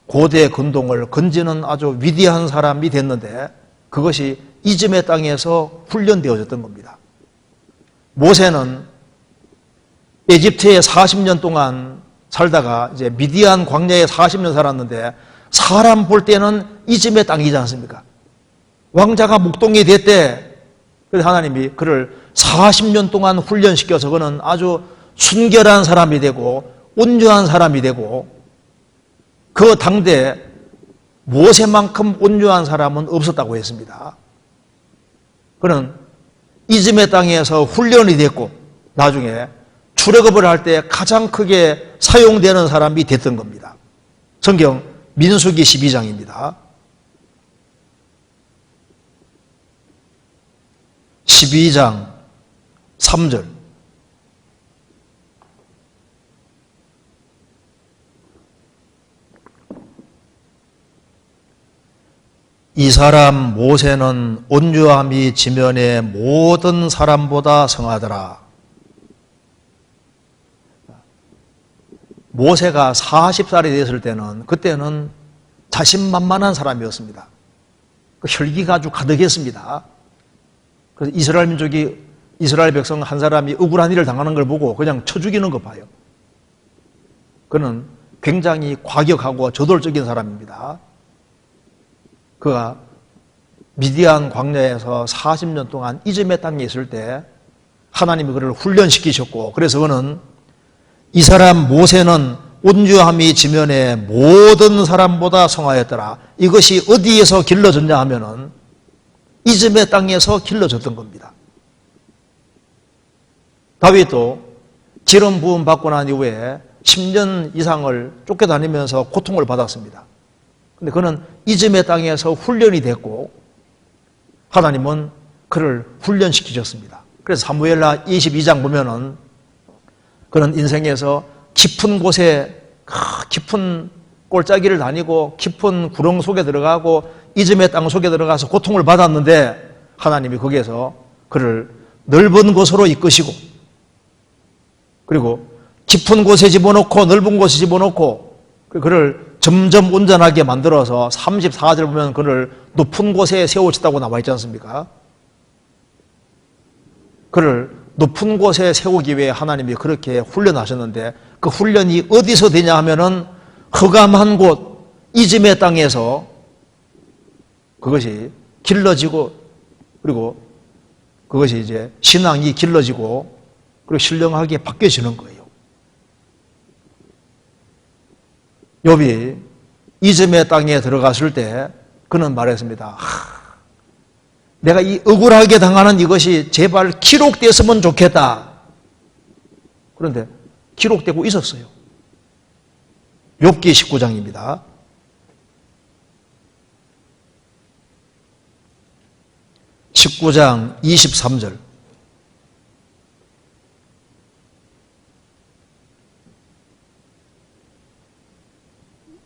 고대 근동을 건지는 아주 위대한 사람이 됐는데 그것이 이즘의 땅에서 훈련되어졌던 겁니다. 모세는 에집트에 40년 동안 살다가 이제 미디안 광야에 40년 살았는데 사람 볼 때는 이즘의 땅이지 않습니까? 왕자가 목동이 됐대. 그래서 하나님이 그를 40년 동안 훈련시켜서 그는 아주 순결한 사람이 되고 온유한 사람이 되고 그 당대 모세만큼 온유한 사람은 없었다고 했습니다. 그는 이즘의 땅에서 훈련이 됐고 나중에 출애굽을 할 때 가장 크게 사용되는 사람이 됐던 겁니다. 성경 민수기 12장입니다. 12장 3절. 이 사람 모세는 온유함이 지면의 모든 사람보다 성하더라. 모세가 40살이 됐을 때는 그때는 자신만만한 사람이었습니다. 그 혈기가 아주 가득했습니다. 그래서 이스라엘 민족이 이스라엘 백성 한 사람이 억울한 일을 당하는 걸 보고 그냥 쳐 죽이는 거 봐요. 그는 굉장히 과격하고 저돌적인 사람입니다. 그가 미디안 광야에서 40년 동안 이즘의 땅에 있을 때 하나님이 그를 훈련시키셨고 그래서 그는 이 사람 모세는 온유함이 지면의 모든 사람보다 성하였더라. 이것이 어디에서 길러졌냐 하면은 이즘의 땅에서 길러졌던 겁니다. 다윗도 기름 부음 받고 난 이후에 10년 이상을 쫓겨다니면서 고통을 받았습니다. 근데 그는 이즘의 땅에서 훈련이 됐고 하나님은 그를 훈련시키셨습니다. 그래서 사무엘하 22장 보면은 그는 인생에서 깊은 곳에 깊은 골짜기를 다니고 깊은 구렁 속에 들어가고 이즘의 땅 속에 들어가서 고통을 받았는데 하나님이 거기에서 그를 넓은 곳으로 이끄시고 그리고 깊은 곳에 집어넣고 넓은 곳에 집어넣고 그를 점점 온전하게 만들어서 34절 보면 그를 높은 곳에 세우셨다고 나와 있지 않습니까? 그를 높은 곳에 세우기 위해 하나님이 그렇게 훈련하셨는데 그 훈련이 어디서 되냐 하면은 흑암한 곳 이즘의 땅에서 그것이 길러지고 그리고 그것이 이제 신앙이 길러지고 그리고 신령하게 바뀌어지는 거예요. 욥이 이즘의 땅에 들어갔을 때 그는 말했습니다. 내가 이 억울하게 당하는 이것이 제발 기록됐으면 좋겠다. 그런데 기록되고 있었어요. 욥기 19장입니다. 19장 23절.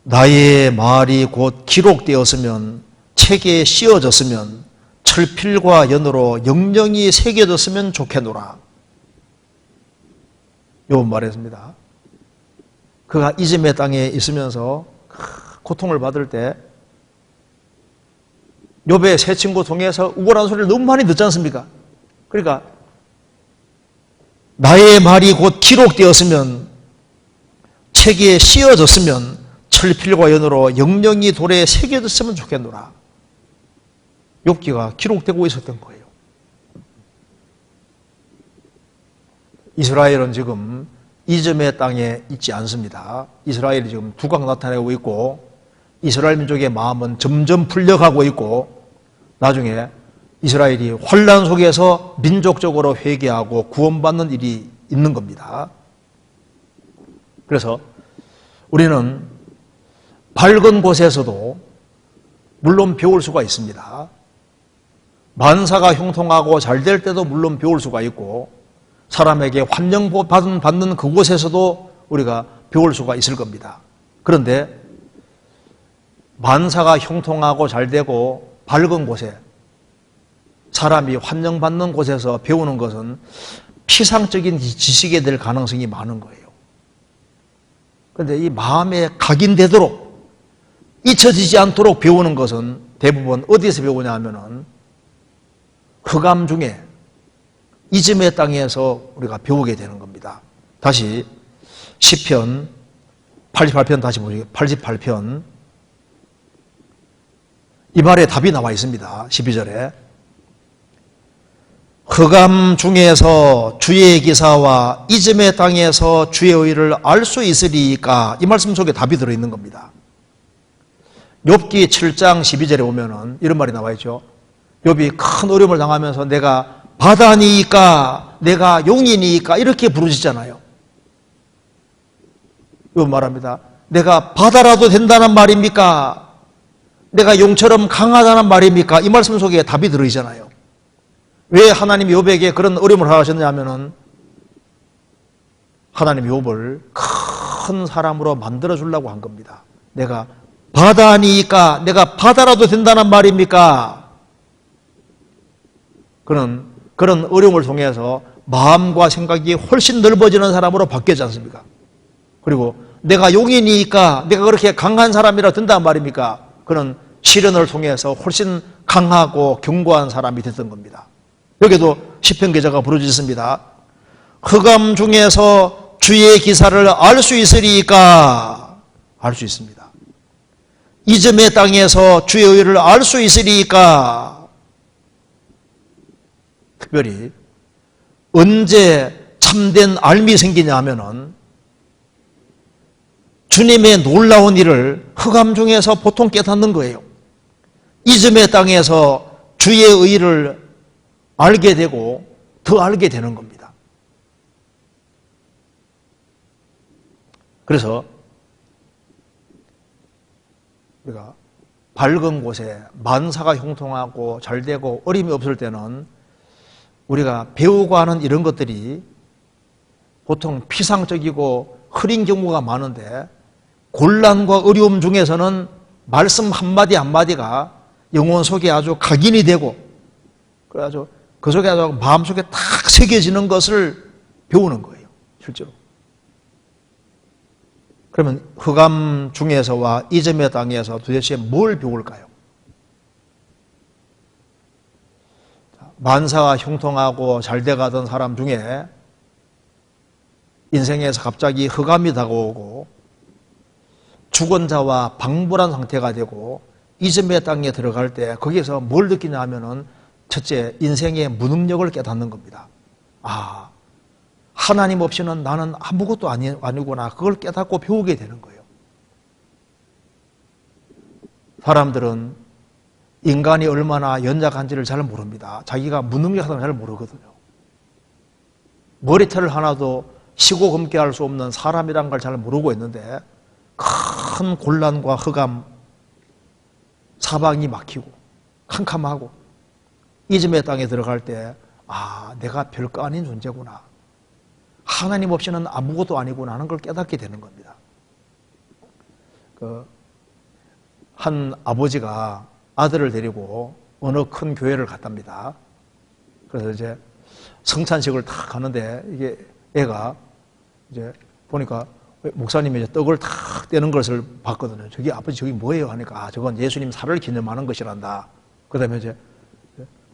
나의 말이 곧 기록되었으면 책에 씌어졌으면 철필과 연으로 영영이 새겨졌으면 좋겠노라. 욥 말했습니다. 그가 이즘의 땅에 있으면서 고통을 받을 때 욥의 세 친구 통해서 우월한 소리를 너무 많이 듣지 않습니까? 그러니까 나의 말이 곧 기록되었으면 책에 씌어졌으면 철필과 연으로 영영이 돌에 새겨졌으면 좋겠노라. 욥기가 기록되고 있었던 거예요. 이스라엘은 지금 이즘의 땅에 있지 않습니다. 이스라엘이 지금 두각 나타내고 있고 이스라엘 민족의 마음은 점점 풀려가고 있고 나중에 이스라엘이 혼란 속에서 민족적으로 회개하고 구원받는 일이 있는 겁니다. 그래서 우리는 밝은 곳에서도 물론 배울 수가 있습니다. 만사가 형통하고 잘 될 때도 물론 배울 수가 있고 사람에게 환영받는 그곳에서도 우리가 배울 수가 있을 겁니다. 그런데 만사가 형통하고 잘 되고 밝은 곳에 사람이 환영받는 곳에서 배우는 것은 피상적인 지식이 될 가능성이 많은 거예요. 그런데 이 마음에 각인되도록 잊혀지지 않도록 배우는 것은 대부분 어디에서 배우냐 하면은 흑암 중에 이즘의 땅에서 우리가 배우게 되는 겁니다. 다시 시편 88편 다시 보시죠. 88편 이 말에 답이 나와 있습니다. 12절에 흑암 중에서 주의 기사와 이즘의 땅에서 주의 의를 알 수 있으리까 이 말씀 속에 답이 들어있는 겁니다. 욥기 7장 12절에 보면은 이런 말이 나와 있죠. 욥이 큰 어려움을 당하면서 내가 바다니까 내가 용이니까 이렇게 부르짖잖아요. 욥 말합니다. 내가 바다라도 된다는 말입니까? 내가 용처럼 강하다는 말입니까? 이 말씀 속에 답이 들어있잖아요. 왜 하나님이 욥에게 그런 어려움을 하셨냐면은 하나님이 욥을 큰 사람으로 만들어 주려고 한 겁니다. 내가 바다니까 내가 바다라도 된다는 말입니까? 그런 어려움을 통해서 마음과 생각이 훨씬 넓어지는 사람으로 바뀌지 않습니까? 그리고 내가 용이니까 내가 그렇게 강한 사람이라 된다는 말입니까? 그런 시련을 통해서 훨씬 강하고 견고한 사람이 됐던 겁니다. 여기도 시편 기자가 부르짖습니다. 흑암 중에서 주의 기사를 알 수 있으리까? 알 수 있습니다. 이즘의 땅에서 주의 의를 알 수 있으리까? 특별히 언제 참된 알미 생기냐 하면은 주님의 놀라운 일을 흑암 중에서 보통 깨닫는 거예요. 이즘의 땅에서 주의 의를 알게 되고 더 알게 되는 겁니다. 그래서 우리가 밝은 곳에 만사가 형통하고 잘 되고 어림이 없을 때는 우리가 배우고 하는 이런 것들이 보통 피상적이고 흐린 경우가 많은데 곤란과 어려움 중에서는 말씀 한마디 한마디가 영혼 속에 아주 각인이 되고 그래가지고 그 속에 아주 마음속에 탁 새겨지는 것을 배우는 거예요. 실제로. 그러면 흑암 중에서와 이즘의 땅에서 도대체 뭘 배울까요? 만사가 형통하고 잘 돼가던 사람 중에 인생에서 갑자기 흑암이 다가오고 죽은 자와 방불한 상태가 되고 이즘의 땅에 들어갈 때 거기에서 뭘 느끼냐 하면은 첫째 인생의 무능력을 깨닫는 겁니다. 아, 하나님 없이는 나는 아무것도 아니구나. 그걸 깨닫고 배우게 되는 거예요. 사람들은 인간이 얼마나 연약한지를 잘 모릅니다. 자기가 무능력하다는 걸 잘 모르거든요. 머리털 하나도 시고 검게 할 수 없는 사람이란 걸 잘 모르고 있는데 큰 곤란과 흑암, 사방이 막히고 캄캄하고 이즘의 땅에 들어갈 때 내가 별거 아닌 존재구나. 하나님 없이는 아무것도 아니구나 하는 걸 깨닫게 되는 겁니다. 한 아버지가 아들을 데리고 어느 큰 교회를 갔답니다. 그래서 이제 성찬식을 탁 가는데 이게 애가 이제 보니까 목사님이 이제 떡을 탁 떼는 것을 봤거든요. 저기 아버지 저기 뭐예요? 하니까 저건 예수님 살을 기념하는 것이란다. 그다음에 이제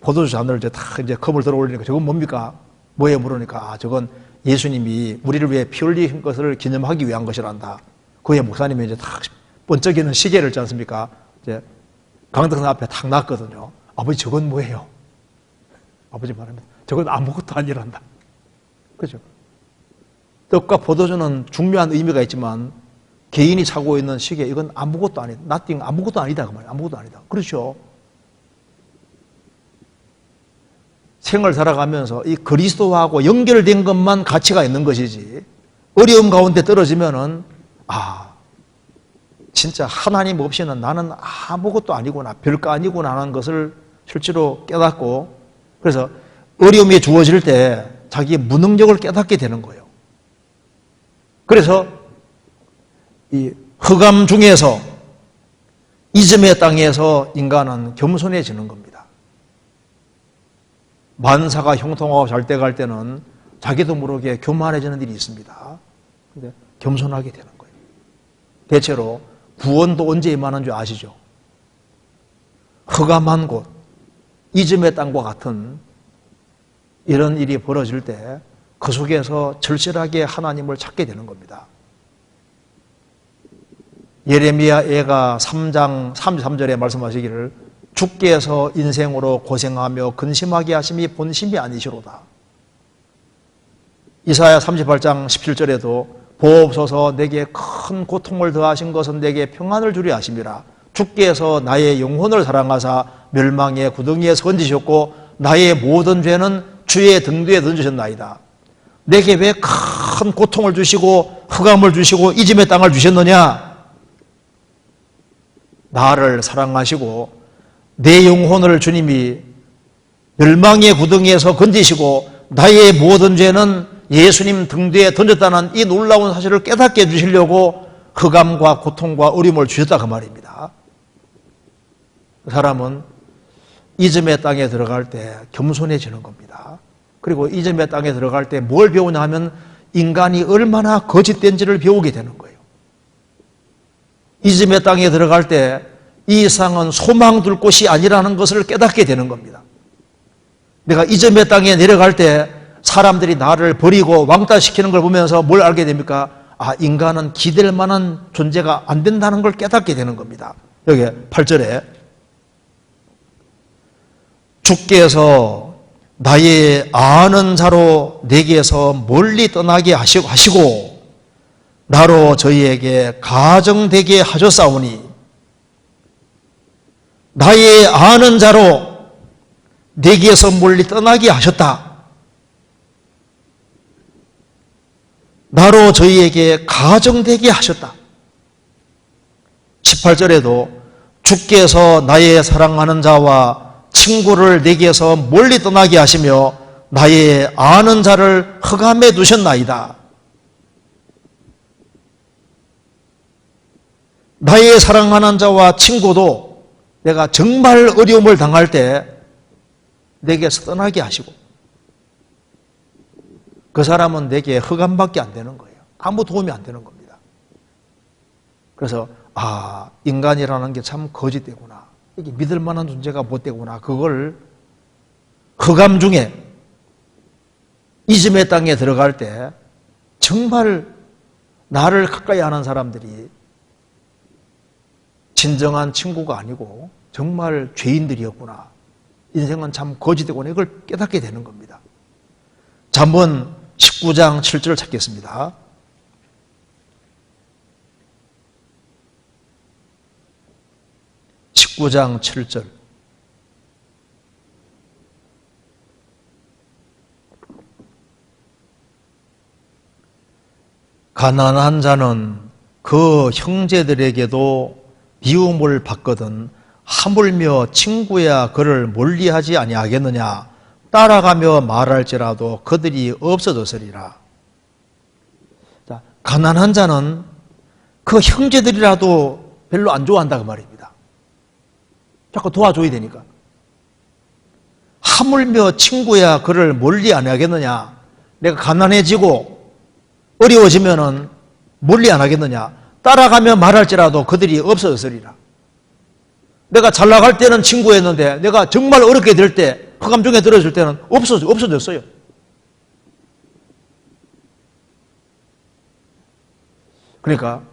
포도주 잔을 이제 탁 이제 컵을 들어 올리니까 저건 뭡니까? 뭐예요? 물으니까 저건 예수님이 우리를 위해 피 흘리신 것을 기념하기 위한 것이란다. 그에 목사님이 이제 탁 번쩍이는 시계를 있지 않습니까? 이제 강등산 앞에 탁 놨거든요. 아버지 저건 뭐예요? 아버지 말하면 저건 아무것도 아니란다. 그죠? 떡과 포도주는 중요한 의미가 있지만 개인이 차고 있는 시계 이건 아무것도 아니다. nothing 아무것도 아니다 그 말이에요. 아무것도 아니다. 그렇죠? 생을 살아가면서 이 그리스도하고 연결된 것만 가치가 있는 것이지 어려움 가운데 떨어지면은 진짜 하나님 없이는 나는 아무것도 아니구나, 별거 아니구나 하는 것을 실제로 깨닫고 그래서 어려움이 주어질 때 자기의 무능력을 깨닫게 되는 거예요. 그래서 이 흑암 중에서 이즘의 땅에서 인간은 겸손해지는 겁니다. 만사가 형통하고 잘 돼갈 때는 자기도 모르게 교만해지는 일이 있습니다. 근데 겸손하게 되는 거예요. 대체로 구원도 언제 임하는 줄 아시죠? 흑암한 곳, 이즘의 땅과 같은 이런 일이 벌어질 때 그 속에서 절실하게 하나님을 찾게 되는 겁니다. 예레미야 애가 3장 33절에 말씀하시기를 주께서 인생으로 고생하며 근심하게 하심이 본심이 아니시로다. 이사야 38장 17절에도 보옵소서 내게 큰 고통을 더하신 것은 내게 평안을 주려 하심이라. 주께서 나의 영혼을 사랑하사 멸망의 구덩이에 건지셨고 나의 모든 죄는 주의 등 뒤에 던지셨나이다. 내게 왜 큰 고통을 주시고 흑암을 주시고 이짐의 땅을 주셨느냐? 나를 사랑하시고 내 영혼을 주님이 멸망의 구덩이에서 건지시고 나의 모든 죄는 예수님 등 뒤에 던졌다는 이 놀라운 사실을 깨닫게 해주시려고 흑암과 고통과 어려움을 주셨다 그 말입니다. 그 사람은 이즘의 땅에 들어갈 때 겸손해지는 겁니다. 그리고 이즘의 땅에 들어갈 때 뭘 배우냐 하면 인간이 얼마나 거짓된지를 배우게 되는 거예요. 이즘의 땅에 들어갈 때 이 세상은 소망 둘 곳이 아니라는 것을 깨닫게 되는 겁니다. 내가 이즘의 땅에 내려갈 때 사람들이 나를 버리고 왕따시키는 걸 보면서 뭘 알게 됩니까? 인간은 기댈 만한 존재가 안 된다는 걸 깨닫게 되는 겁니다. 여기 8절에 주께서 나의 아는 자로 내게서 멀리 떠나게 하시고 나로 저희에게 가정되게 하셨사오니 나의 아는 자로 내게서 멀리 떠나게 하셨다. 나로 저희에게 가정되게 하셨다. 18절에도 주께서 나의 사랑하는 자와 친구를 내게서 멀리 떠나게 하시며 나의 아는 자를 흑암에 두셨나이다. 나의 사랑하는 자와 친구도 내가 정말 어려움을 당할 때 내게서 떠나게 하시고 그 사람은 내게 흑암밖에 안 되는 거예요. 아무 도움이 안 되는 겁니다. 그래서 인간이라는 게 참 거짓되구나. 이게 믿을 만한 존재가 못 되구나. 그걸 흑암 중에 이즘의 땅에 들어갈 때 정말 나를 가까이 하는 사람들이 진정한 친구가 아니고 정말 죄인들이었구나. 인생은 참 거짓되구나. 이걸 깨닫게 되는 겁니다. 잠언 19장 7절 찾겠습니다. (19장 7절) 가난한 자는 그 형제들에게도 미움을 받거든 하물며 친구야 그를 멀리하지 아니하겠느냐. 따라가며 말할지라도 그들이 없어졌으리라. 자, 가난한 자는 그 형제들이라도 별로 안 좋아한다 그 말입니다. 자꾸 도와줘야 되니까. 하물며 친구야 그를 멀리 안 하겠느냐. 내가 가난해지고 어려워지면은 멀리 안 하겠느냐. 따라가며 말할지라도 그들이 없어졌으리라. 내가 잘 나갈 때는 친구였는데 내가 정말 어렵게 될 때, 흑암 중에 들어줄 때는 없어졌어요. 그러니까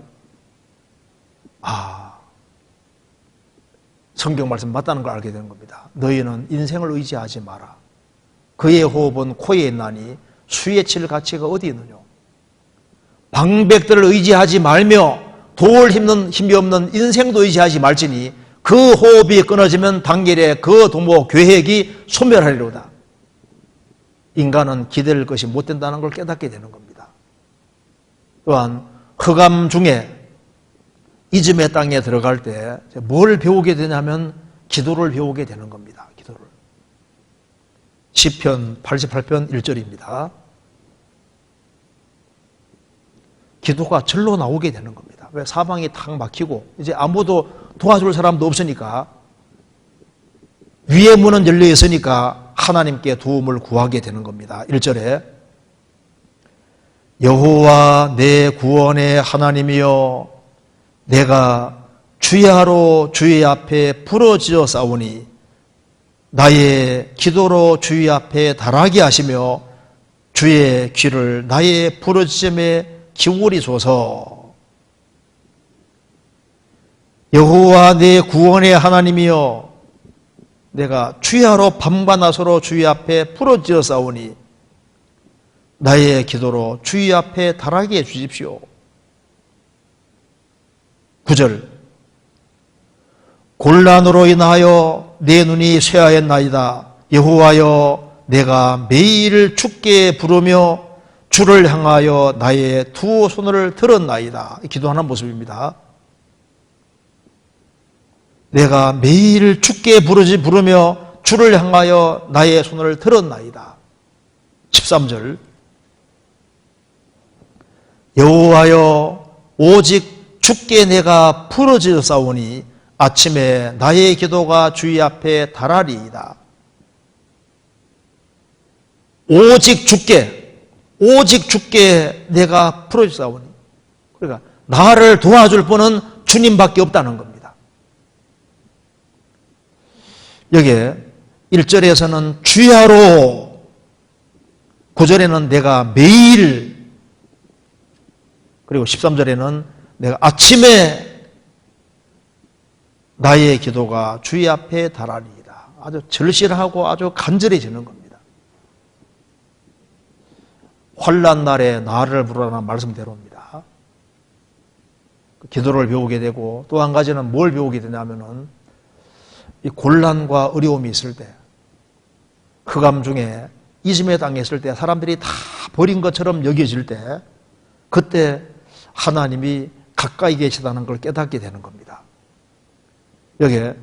성경 말씀 맞다는 걸 알게 되는 겁니다. 너희는 인생을 의지하지 마라. 그의 호흡은 코에 있나니 수에 칠 가치가 어디 있느냐. 방백들을 의지하지 말며 도울 힘이 없는 인생도 의지하지 말지니 그 호흡이 끊어지면 당일에 그 도모 계획이 소멸하리로다. 인간은 기댈 것이 못 된다는 걸 깨닫게 되는 겁니다. 또한 흑암 중에 이즘의 땅에 들어갈 때 뭘 배우게 되냐면 기도를 배우게 되는 겁니다. 기도를. 시편 88편 1절입니다. 기도가 절로 나오게 되는 겁니다. 왜? 사방이 탁 막히고 이제 아무도 도와줄 사람도 없으니까 위의 문은 열려 있으니까 하나님께 도움을 구하게 되는 겁니다. 1절에 여호와 내 구원의 하나님이여 내가 주야로 주의 앞에 부르짖어 싸우니 나의 기도로 주의 앞에 달하게 하시며 주의 귀를 나의 부르짖음에 기울이소서. 여호와 내 구원의 하나님이여 내가 주야로 밤과 낮으로 주의 앞에 부르짖어 싸우니 나의 기도로 주의 앞에 달하게 해주십시오. 9절 곤란으로 인하여 내 눈이 쇠하였나이다. 여호와여 내가 매일 주께 부르며 주를 향하여 나의 두 손을 들었나이다. 기도하는 모습입니다. 내가 매일 주께 부르며 주를 향하여 나의 손을 들었나이다. 13절 여호와여 오직 주께 내가 부르짖어 싸우니 아침에 나의 기도가 주의 앞에 달하리이다. 오직 주께 내가 부르짖어 싸우니, 그러니까 나를 도와줄 분은 주님밖에 없다는 겁니다. 여기에 1절에서는 주야로, 9절에는 내가 매일, 그리고 13절에는 내가 아침에 나의 기도가 주의 앞에 달하리이다. 아주 절실하고 아주 간절해지는 겁니다. 환난 날에 나를 부르라는 말씀대로입니다. 기도를 배우게 되고 또 한 가지는 뭘 배우게 되냐면은 이 곤란과 어려움이 있을 때, 흑암 중에 이즘의 땅에 있을 때 사람들이 다 버린 것처럼 여겨질 때 그때 하나님이 가까이 계시다는 걸 깨닫게 되는 겁니다. 여기에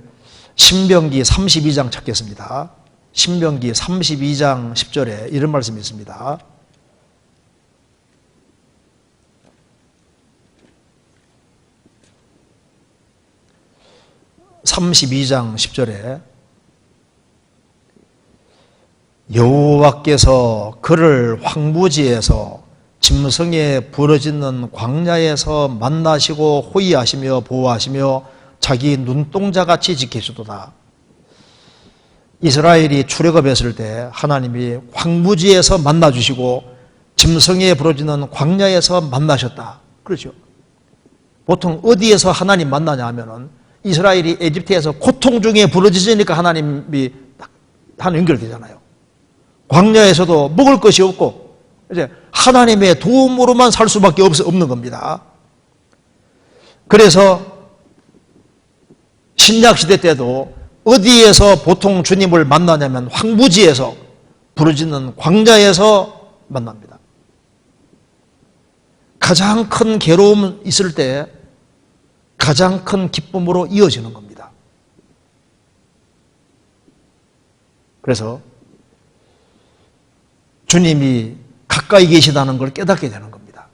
신명기 32장 찾겠습니다. 신명기 32장 10절에 이런 말씀이 있습니다. (32장 10절에) 여호와께서 그를 황무지에서 짐승에 부러지는 광야에서 만나시고 호위하시며 보호하시며 자기 눈동자같이 지키시도다. 이스라엘이 출애굽했을 때 하나님이 황무지에서 만나주시고 짐승에 부러지는 광야에서 만나셨다. 그렇죠. 보통 어디에서 하나님 만나냐 하면은 이스라엘이 에집트에서 고통 중에 부러지니까 하나님이 한 연결되잖아요. 광야에서도 먹을 것이 없고 이제 하나님의 도움으로만 살 수밖에 없는 겁니다. 그래서 신약시대 때도 어디에서 보통 주님을 만나냐면 황무지에서, 부르짖는 광야에서 만납니다. 가장 큰 괴로움 있을 때 가장 큰 기쁨으로 이어지는 겁니다. 그래서 주님이 가까이 계시다는 걸 깨닫게 되는 겁니다.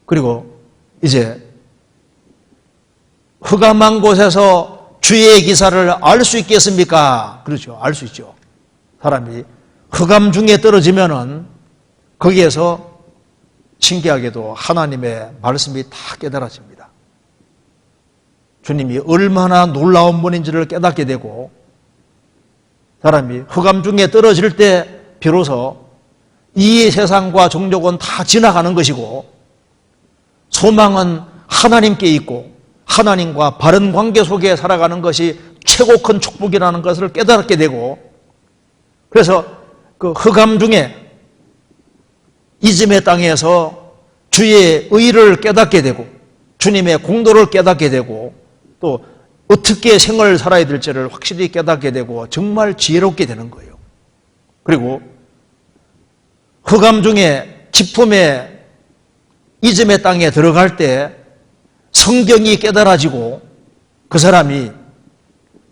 그리고 이제 흑암한 곳에서 주의 기사를 알 수 있겠습니까? 그렇죠. 알 수 있죠. 사람이 흑암 중에 떨어지면은 거기에서 신기하게도 하나님의 말씀이 다 깨달아집니다. 주님이 얼마나 놀라운 분인지를 깨닫게 되고, 사람이 흑암 중에 떨어질 때 비로소 이 세상과 종족은 다 지나가는 것이고 소망은 하나님께 있고 하나님과 바른 관계 속에 살아가는 것이 최고 큰 축복이라는 것을 깨닫게 되고, 그래서 그 흑암 중에 이즘의 땅에서 주의 의를 깨닫게 되고 주님의 공도를 깨닫게 되고 또 어떻게 생을 살아야 될지를 확실히 깨닫게 되고 정말 지혜롭게 되는 거예요. 그리고 흑암 중에 기쁨의 이즘의 땅에 들어갈 때 성경이 깨달아지고 그 사람이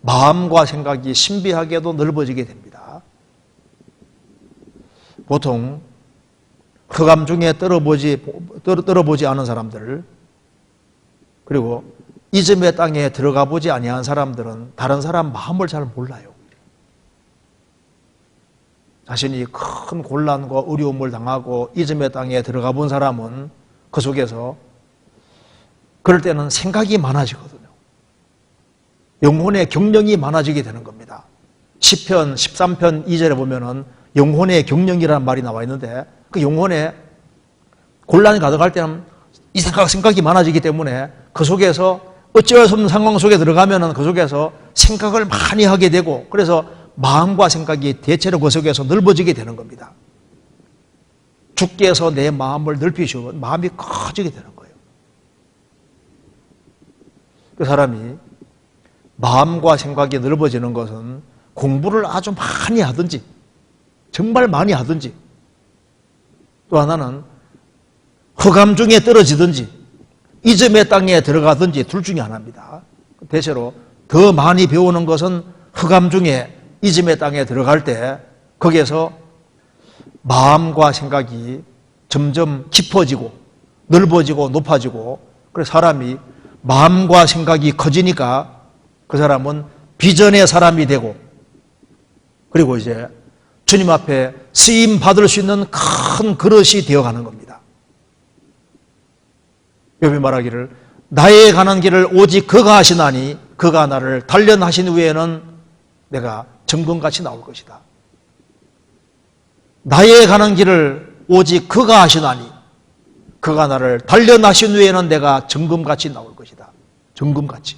마음과 생각이 신비하게도 넓어지게 됩니다. 보통 흑암 중에 떨어보지 않은 사람들, 그리고 이즘의 땅에 들어가 보지 아니한 사람들은 다른 사람 마음을 잘 몰라요. 자신이 큰 곤란과 어려움을 당하고 이즘의 땅에 들어가 본 사람은 그 속에서 그럴 때는 생각이 많아지거든요. 영혼의 경영이 많아지게 되는 겁니다. 시편 13편 2절에 보면은 영혼의 경영이라는 말이 나와 있는데, 그 영혼에 곤란이 가득할 때는 이 생각이 많아지기 때문에 그 속에서 어찌할 수 없는 상황 속에 들어가면은 그 속에서 생각을 많이 하게 되고, 그래서 마음과 생각이 대체로 그 속에서 넓어지게 되는 겁니다. 주께서 내 마음을 넓히시면 마음이 커지게 되는 거예요. 그 사람이 마음과 생각이 넓어지는 것은 공부를 아주 많이 하든지 정말 많이 하든지, 또 하나는 흑암 중에 떨어지든지 이즘의 땅에 들어가든지 둘 중에 하나입니다. 대체로 더 많이 배우는 것은 흑암 중에 이즘의 땅에 들어갈 때 거기에서 마음과 생각이 점점 깊어지고 넓어지고 높아지고, 그래서 사람이 마음과 생각이 커지니까 그 사람은 비전의 사람이 되고, 그리고 이제 주님 앞에 쓰임 받을 수 있는 큰 그릇이 되어가는 겁니다. 욥이 말하기를 나의 가는 길을 오직 그가 하시나니 그가 나를 단련하신 후에는 내가 정금같이 나올 것이다. 나의 가는 길을 오직 그가 하시나니 그가 나를 단련하신 후에는 내가 정금같이 나올 것이다. 정금같이.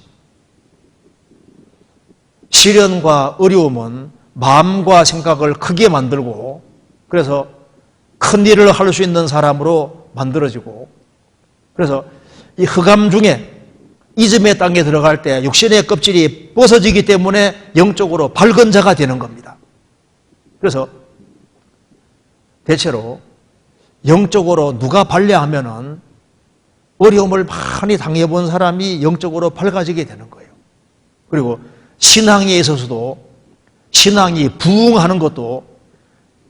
시련과 어려움은 마음과 생각을 크게 만들고, 그래서 큰 일을 할 수 있는 사람으로 만들어지고, 그래서 이 흑암 중에 이즘의 땅에 들어갈 때 육신의 껍질이 벗어지기 때문에 영적으로 밝은 자가 되는 겁니다. 그래서 대체로 영적으로 누가 밝려하면은 어려움을 많이 당해본 사람이 영적으로 밝아지게 되는 거예요. 그리고 신앙에 있어서도 신앙이 부흥하는 것도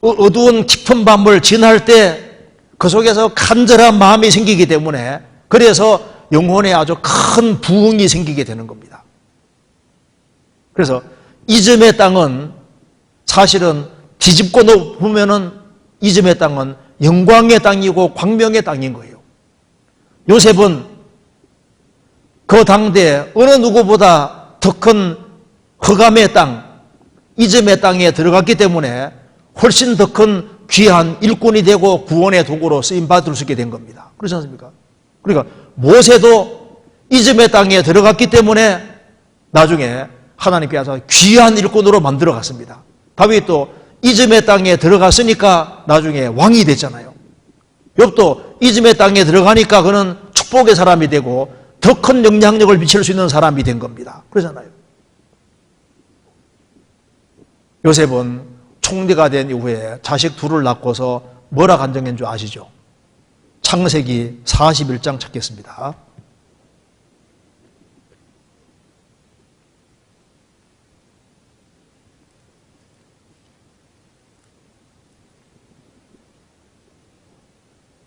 어두운 깊은 밤을 지날 때 그 속에서 간절한 마음이 생기기 때문에, 그래서 영혼에 아주 큰 부흥이 생기게 되는 겁니다. 그래서 이즘의 땅은 사실은 뒤집고 보면은 이즘의 땅은 영광의 땅이고 광명의 땅인 거예요. 요셉은 그 당대 어느 누구보다 더 큰 흑암의 땅, 이즘의 땅에 들어갔기 때문에 훨씬 더 큰 귀한 일꾼이 되고 구원의 도구로 쓰임받을 수 있게 된 겁니다. 그렇지 않습니까? 그러니까 모세도 이즘의 땅에 들어갔기 때문에 나중에 하나님께서 귀한 일꾼으로 만들어 갔습니다. 다윗도 이즘의 땅에 들어갔으니까 나중에 왕이 됐잖아요. 욥도 이즘의 땅에 들어가니까 그는 축복의 사람이 되고 더 큰 영향력을 미칠 수 있는 사람이 된 겁니다. 그러잖아요. 요셉은 총리가 된 이후에 자식 둘을 낳고서 뭐라 간증한 줄 아시죠? 창세기 41장 찾겠습니다.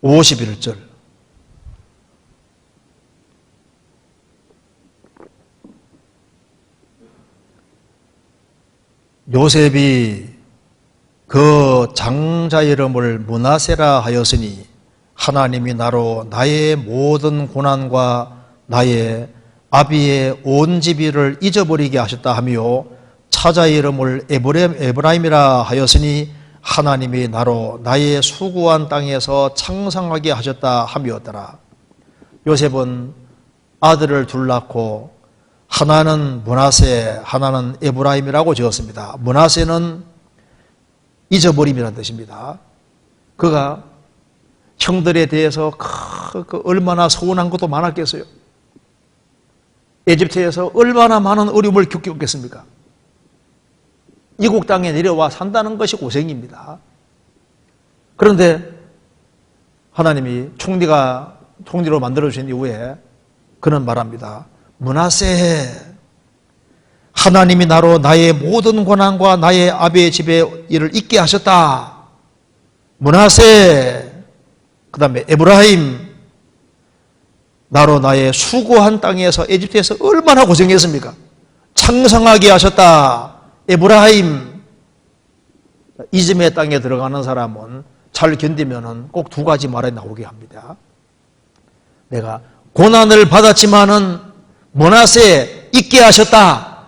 (51절) 요셉이 그 장자 이름을 므낫세라 하였으니 하나님이 나로 나의 모든 고난과 나의 아비의 온 집이를 잊어버리게 하셨다 하며 차자 이름을 에브라임이라 하였으니 하나님이 나로 나의 수고한 땅에서 창성하게 하셨다 하미었더라. 요셉은 아들을 둘 낳고 하나는 므낫세, 하나는 에브라임이라고 지었습니다. 므낫세는 잊어버림이라는 뜻입니다. 그가 형들에 대해서 얼마나 서운한 것도 많았겠어요. 에집트에서 얼마나 많은 어려움을 겪겠습니까? 이국 땅에 내려와 산다는 것이 고생입니다. 그런데 하나님이 총리로 만들어주신 이후에 그는 말합니다. 므낫세, 하나님이 나로 나의 모든 고난과 나의 아비의 집의 일을 잊게 하셨다. 므낫세, 그 다음에 에브라임, 나로 나의 수고한 땅에서 에집트에서 얼마나 고생했습니까? 창성하게 하셨다. 에브라임. 이즘의 땅에 들어가는 사람은 잘 견디면은 꼭 두 가지 말에 나오게 합니다. 내가 고난을 받았지만은 므낫세 잊게 하셨다.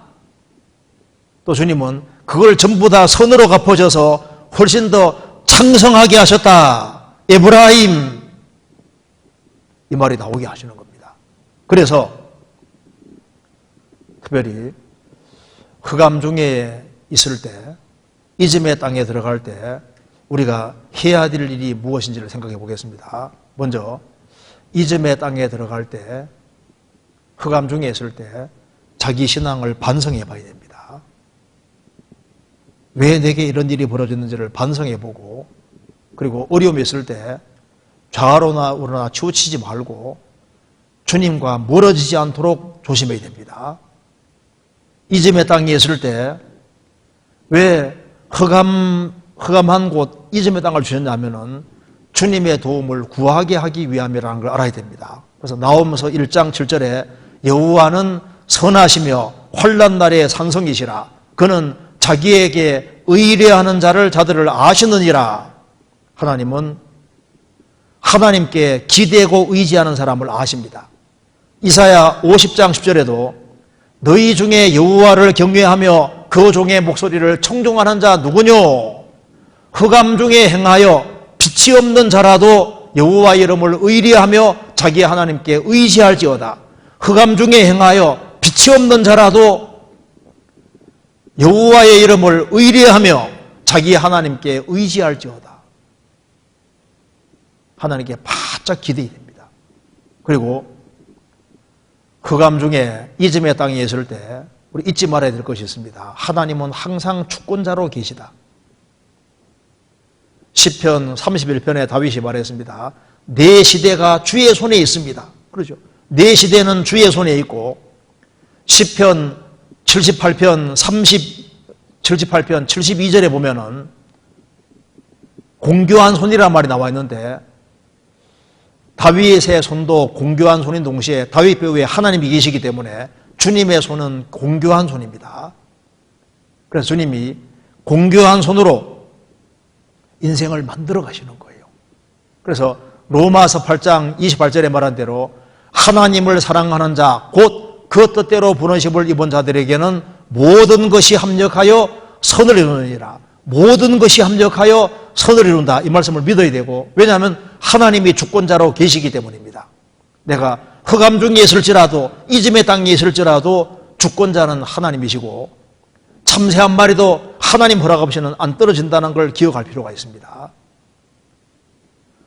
또 주님은 그걸 전부 다 선으로 갚아줘서 훨씬 더 창성하게 하셨다. 에브라임. 이 말이 나오게 하시는 겁니다. 그래서 특별히 흑암 중에 있을 때, 이즘의 땅에 들어갈 때 우리가 해야 될 일이 무엇인지를 생각해 보겠습니다. 먼저 이즘의 땅에 들어갈 때, 흑암 중에 있을 때 자기 신앙을 반성해 봐야 됩니다. 왜 내게 이런 일이 벌어졌는지를 반성해 보고, 그리고 어려움이 있을 때 좌로나 우로나 치우치지 말고 주님과 멀어지지 않도록 조심해야 됩니다. 이즘의 땅에 있을 때 왜 흑암한 곳 이즘의 땅을 주셨냐면은 주님의 도움을 구하게 하기 위함이라는 걸 알아야 됩니다. 그래서 나오면서 1장 7절에 여호와는 선하시며 환난 날의 산성이시라. 그는 자기에게 의뢰하는 자들을 아시느니라. 하나님은 하나님께 기대고 의지하는 사람을 아십니다. 이사야 50장 10절에도 너희 중에 여호와를 경외하며 그 종의 목소리를 청종하는 자 누구뇨? 흑암 중에 행하여 빛이 없는 자라도 여호와 이름을 의뢰하며 자기 하나님께 의지할지어다. 흑암 중에 행하여 빛이 없는 자라도 여호와의 이름을 의뢰하며 자기 하나님께 의지할지어다. 하나님께 바짝 기대야 됩니다. 그리고 흑암 중에 이즘의 땅에 있을 때 우리 잊지 말아야 될 것이 있습니다. 하나님은 항상 주권자로 계시다. 시편 31편에 다윗이 말했습니다. 내 시대가 주의 손에 있습니다. 그렇죠? 내 시대는 주의 손에 있고, 시편 78편 72절에 보면은 공교한 손이라는 말이 나와 있는데, 다윗의 손도 공교한 손인 동시에 다윗 배후에 하나님이 계시기 때문에 주님의 손은 공교한 손입니다. 그래서 주님이 공교한 손으로 인생을 만들어 가시는 거예요. 그래서 로마서 8장 28절에 말한 대로 하나님을 사랑하는 자, 곧 그 뜻대로 부르심을 입은 자들에게는 모든 것이 합력하여 선을 이루느니라. 모든 것이 합력하여 선을 이룬다. 이 말씀을 믿어야 되고, 왜냐하면 하나님이 주권자로 계시기 때문입니다. 내가 흑암 중에 있을지라도, 이즘의 땅에 있을지라도 주권자는 하나님이시고, 참새 한 마리도 하나님 허락 없이는 안 떨어진다는 걸 기억할 필요가 있습니다.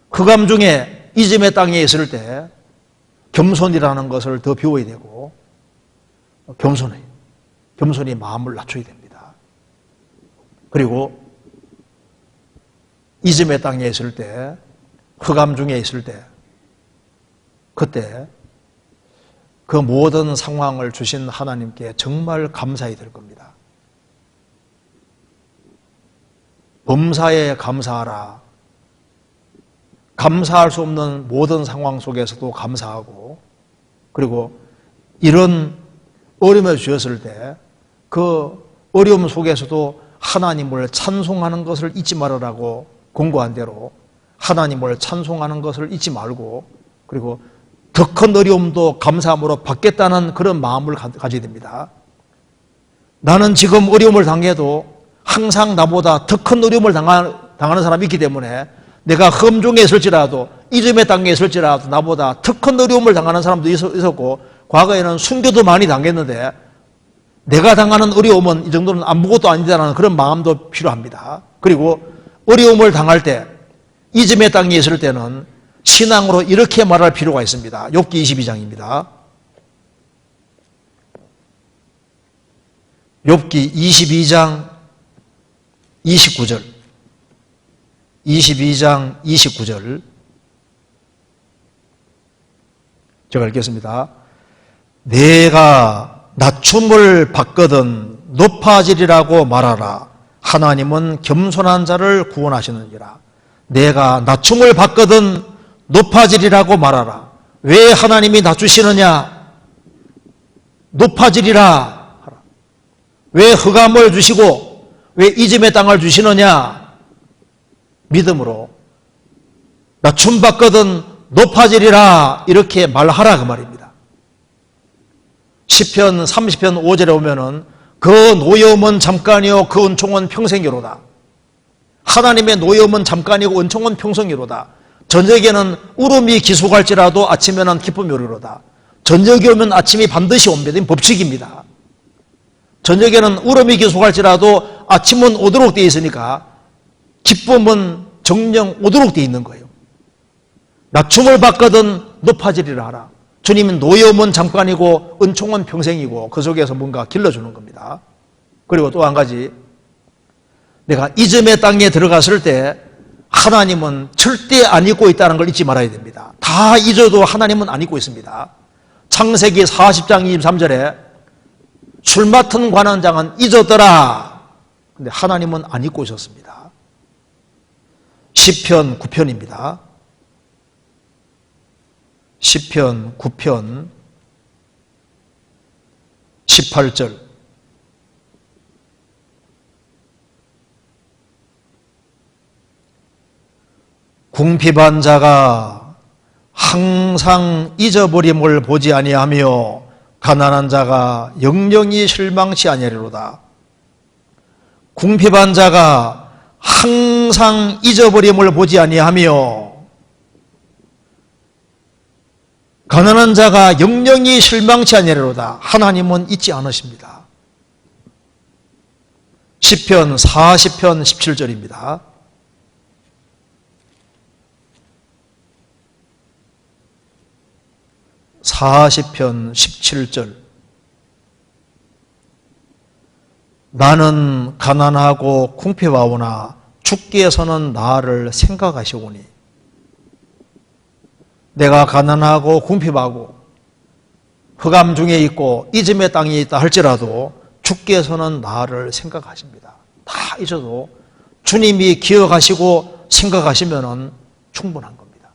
흑암 중에 이즘의 땅에 있을 때 겸손이라는 것을 더 배워야 되고, 겸손히 마음을 낮춰야 됩니다. 그리고 이즘의 땅에 있을 때, 흑암 중에 있을 때 그때 그 모든 상황을 주신 하나님께 정말 감사해야 될 겁니다. 범사에 감사하라. 감사할 수 없는 모든 상황 속에서도 감사하고, 그리고 이런 어려움을 주셨을 때 그 어려움 속에서도 하나님을 찬송하는 것을 잊지 말으라고 공고한 대로 하나님을 찬송하는 것을 잊지 말고, 그리고 더 큰 어려움도 감사함으로 받겠다는 그런 마음을 가져야 됩니다. 나는 지금 어려움을 당해도 항상 나보다 더 큰 어려움을 당하는 사람이 있기 때문에 내가 험중에 있을지라도, 이즘의 땅에 있을지라도 나보다 더 큰 어려움을 당하는 사람도 있었고, 과거에는 순교도 많이 당했는데 내가 당하는 어려움은 이 정도는 아무것도 아니다라는 그런 마음도 필요합니다. 그리고 어려움을 당할 때, 이즘의 땅에 있을 때는 신앙으로 이렇게 말할 필요가 있습니다. 욥기 22장입니다. 욥기 22장 29절. 22장 29절. 제가 읽겠습니다. 내가 낮춤을 받거든 높아지리라고 말하라. 하나님은 겸손한 자를 구원하시느니라. 내가 낮춤을 받거든 높아지리라고 말하라. 왜 하나님이 낮추시느냐? 높아지리라 하라. 왜 흑암을 주시고 왜 이즘의 땅을 주시느냐? 믿음으로 낮춤 받거든 높아지리라 이렇게 말하라 그 말입니다. 시편 30편 5절에 오면은 그 노여움은 잠깐이요 그 은총은 평생이로다. 하나님의 노여움은 잠깐이고 은총은 평생이로다. 저녁에는 울음이 기속할지라도 아침에는 기쁨이 오리로다. 저녁이 오면 아침이 반드시 옵니다. 이건 법칙입니다. 저녁에는 울음이 기속할지라도 아침은 오도록 되어 있으니까 기쁨은 정령 오도록 되어 있는 거예요. 낮춤을 받거든 높아지리라 하라. 주님은 노여움은 잠깐이고 은총은 평생이고 그 속에서 뭔가 길러주는 겁니다. 그리고 또 한 가지, 내가 이즘의 땅에 들어갔을 때 하나님은 절대 안 잊고 있다는 걸 잊지 말아야 됩니다. 다 잊어도 하나님은 안 잊고 있습니다. 창세기 40장 23절에 술 맡은 관원장은 잊었더라. 근데 하나님은 안 잊고 있었습니다. 시편 9편입니다. 시편 9편 18절. 궁핍한 자가 항상 잊어버림을 보지 아니하며 가난한 자가 영영이 실망치 아니하리로다. 궁핍한 자가 항상 잊어버림을 보지 아니하며 가난한 자가 영영이 실망치 아니하리로다. 하나님은 잊지 않으십니다. 시편 40편 17절입니다. (40편) 17절. 나는 가난하고 궁핍하오나 주께서는 나를 생각하시오니. 내가 가난하고 궁핍하고 흑암 중에 있고 이즘의 땅에 있다 할지라도 주께서는 나를 생각하십니다. 다 잊어도 주님이 기억하시고 생각하시면 충분한 겁니다.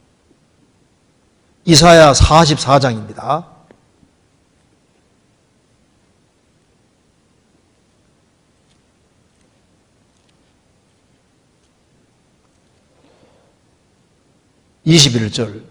이사야 44장입니다. (21절)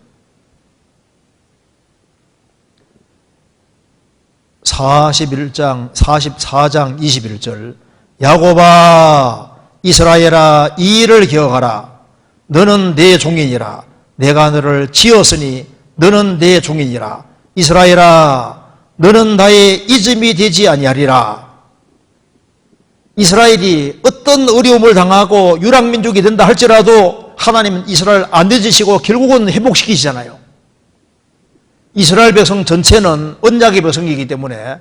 44장 21절. 야곱아 이스라엘아 이 일을 기억하라. 너는 내 종이니라. 내가 너를 지었으니 너는 내 종이니라. 이스라엘아 너는 나의 잊음이 되지 아니하리라. 이스라엘이 어떤 어려움을 당하고 유랑민족이 된다 할지라도 하나님은 이스라엘 안 잊으시고 결국은 회복시키시잖아요. 이스라엘 백성 전체는 언약의 백성이기 때문에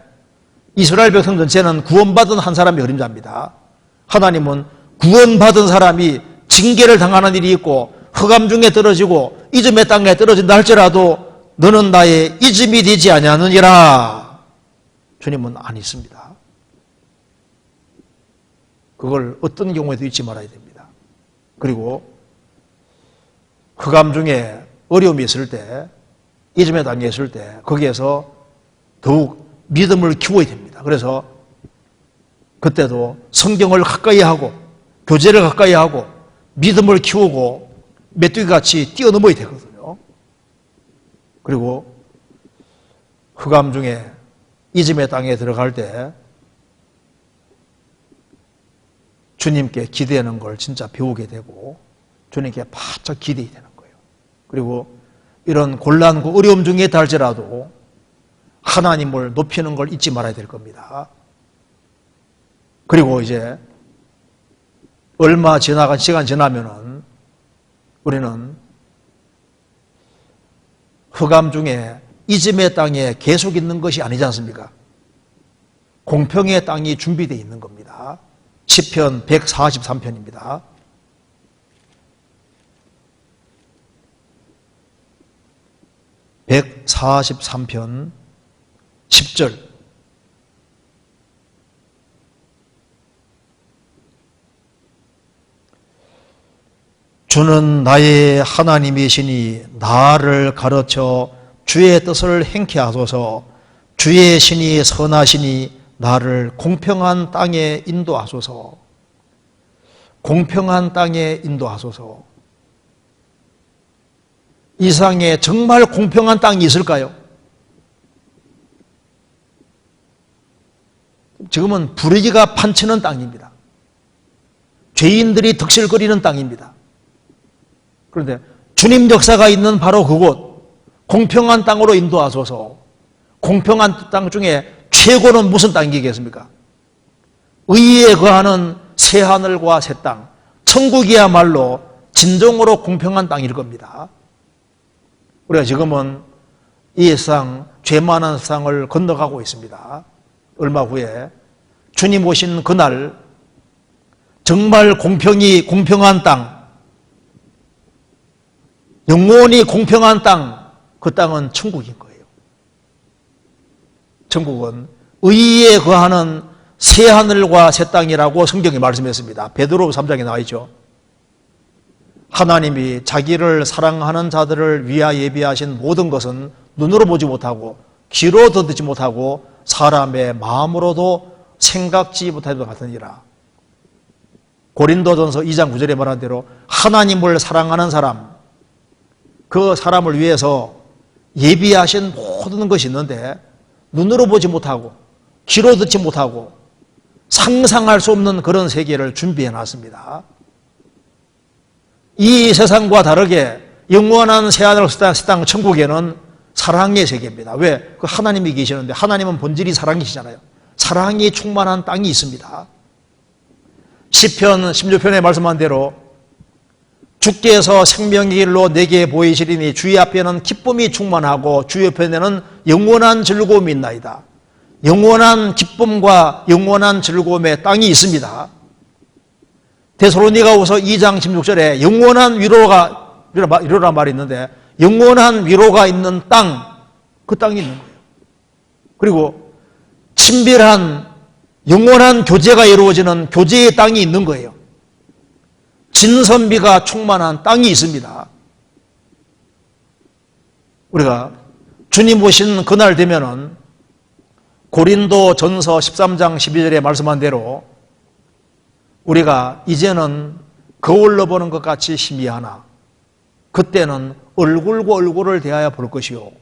이스라엘 백성 전체는 구원받은 한 사람이 어림잡니다. 하나님은 구원받은 사람이 징계를 당하는 일이 있고 흑암 중에 떨어지고 이즘의 땅에 떨어진다 할지라도 너는 나의 잊음이 되지 아니하느니라. 주님은 안 잊습니다. 그걸 어떤 경우에도 잊지 말아야 됩니다. 그리고 흑암 중에 어려움이 있을 때, 잊음에 당해 있을 때 거기에서 더욱 믿음을 키워야 됩니다. 그래서 그때도 성경을 가까이 하고 교제를 가까이 하고 믿음을 키우고 메뚜기같이 뛰어넘어야 되거든요. 그리고 흑암 중에 잊음의 땅에 들어갈 때 주님께 기대하는 걸 진짜 배우게 되고 주님께 바짝 기대야 되는 거예요. 그리고 이런 곤란고 어려움 중에 있다 할지라도 하나님을 높이는 걸 잊지 말아야 될 겁니다. 그리고 이제 얼마 지나간 시간 지나면은 우리는 흑암 중에 잊음의 땅에 계속 있는 것이 아니지 않습니까? 공평의 땅이 준비되어 있는 겁니다. 시편 143편입니다. (143편) 10절 주는 나의 하나님이시니 나를 가르쳐 주의 뜻을 행케 하소서. 주의 신이 선하시니 나를 공평한 땅에 인도하소서. 공평한 땅에 인도하소서. 이 세상에 정말 공평한 땅이 있을까요? 지금은 불의가 판치는 땅입니다. 죄인들이 득실거리는 땅입니다. 그런데 주님 역사가 있는 바로 그곳, 공평한 땅으로 인도하소서. 공평한 땅 중에 최고는 무슨 땅이겠습니까? 의에 거하는 새하늘과 새 땅, 천국이야말로 진정으로 공평한 땅일 겁니다. 우리가 지금은 이 세상, 죄 많은 세상을 건너가고 있습니다. 얼마 후에 주님 오신 그날 정말 공평한 땅, 영원히 공평한 땅, 그 땅은 천국인 거예요. 천국은 의에 거하는 새하늘과 새 땅이라고 성경이 말씀했습니다. 베드로 3장에 나와 있죠. 하나님이 자기를 사랑하는 자들을 위하여 예비하신 모든 것은 눈으로 보지 못하고 귀로 듣지 못하고 사람의 마음으로도 생각지 못할 것 같으니라. 고린도전서 2장 9절에 말한 대로 하나님을 사랑하는 사람, 그 사람을 위해서 예비하신 모든 것이 있는데 눈으로 보지 못하고 귀로 듣지 못하고 상상할 수 없는 그런 세계를 준비해 놨습니다. 이 세상과 다르게 영원한 새하늘 새 땅 천국에는 사랑의 세계입니다. 왜? 그 하나님이 계시는데 하나님은 본질이 사랑이시잖아요. 사랑이 충만한 땅이 있습니다. 시편 16편에 말씀한 대로 주께서 생명의 길로 내게 보이시리니 주의 앞에는 기쁨이 충만하고 주 옆에는 영원한 즐거움이 있나이다. 영원한 기쁨과 영원한 즐거움의 땅이 있습니다. 데살로니가후서 2장 16절에 영원한 위로란 말이 있는데 영원한 위로가 있는 땅, 그 땅이 있는 거예요. 그리고 친밀한 영원한 교제가 이루어지는 교제의 땅이 있는 거예요. 진선미가 충만한 땅이 있습니다. 우리가 주님 오신 그날 되면은 고린도 전서 13장 12절에 말씀한 대로 우리가 이제는 거울로 보는 것 같이 희미하나 그때는 얼굴과 얼굴을 대하여 볼 것이요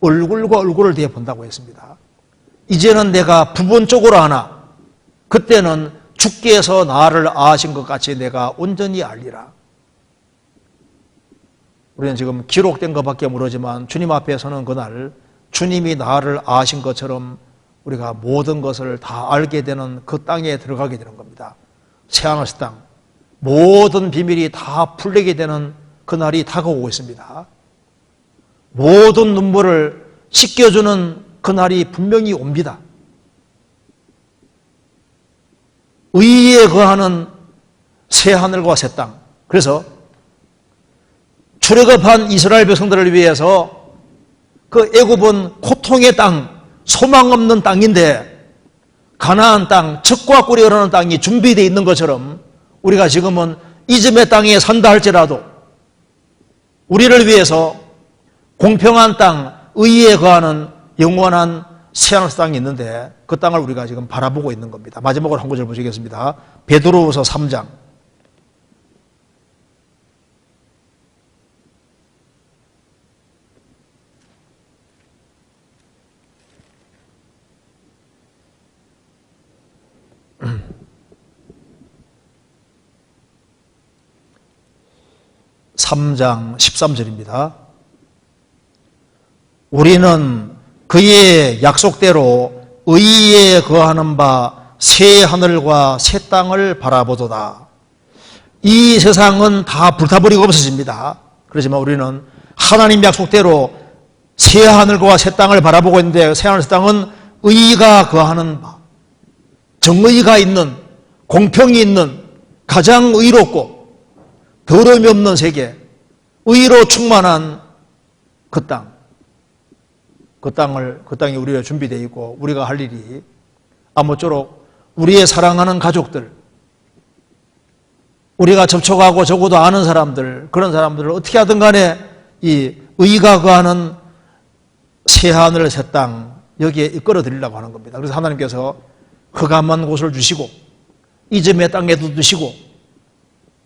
얼굴과 얼굴을 대해 본다고 했습니다. 이제는 내가 부분적으로 하나 그때는 주께서 나를 아신 것 같이 내가 온전히 알리라. 우리는 지금 기록된 것밖에 모르지만 주님 앞에 서는 그날 주님이 나를 아신 것처럼 우리가 모든 것을 다 알게 되는 그 땅에 들어가게 되는 겁니다. 새하늘 새 땅, 모든 비밀이 다 풀리게 되는 그날이 다가오고 있습니다. 모든 눈물을 씻겨주는 그날이 분명히 옵니다. 의에 거하는 새하늘과 새 땅. 그래서 출애굽한 이스라엘 백성들을 위해서 그 애굽은 고통의 땅, 소망 없는 땅인데 가나안 땅, 젖과 꿀이 흐르는 땅이 준비되어 있는 것처럼 우리가 지금은 이즘의 땅에 산다 할지라도 우리를 위해서 공평한 땅, 의에 거하는 영원한 새하늘 땅이 있는데 그 땅을 우리가 지금 바라보고 있는 겁니다. 마지막으로 한 구절 보시겠습니다. 베드로후서 3장. (3장) 13절입니다. 우리는 그의 약속대로 의에 거하는 바 새 하늘과 새 땅을 바라보도다. 이 세상은 다 불타버리고 없어집니다. 그렇지만 우리는 하나님 약속대로 새 하늘과 새 땅을 바라보고 있는데 새 하늘 새 땅은 의가 거하는 바, 정의가 있는, 공평이 있는, 가장 의롭고 더러움이 없는 세계, 의로 충만한 그 땅, 그 땅이 우리가 준비되어 있고 우리가 할 일이 아무쪼록 우리의 사랑하는 가족들, 우리가 접촉하고 적어도 아는 사람들, 그런 사람들을 어떻게 하든 간에 이 의가 거하는 새 하늘 새 땅 여기에 이끌어 드리려고 하는 겁니다. 그래서 하나님께서 흑암한 곳을 주시고 이즘의 땅에도 두시고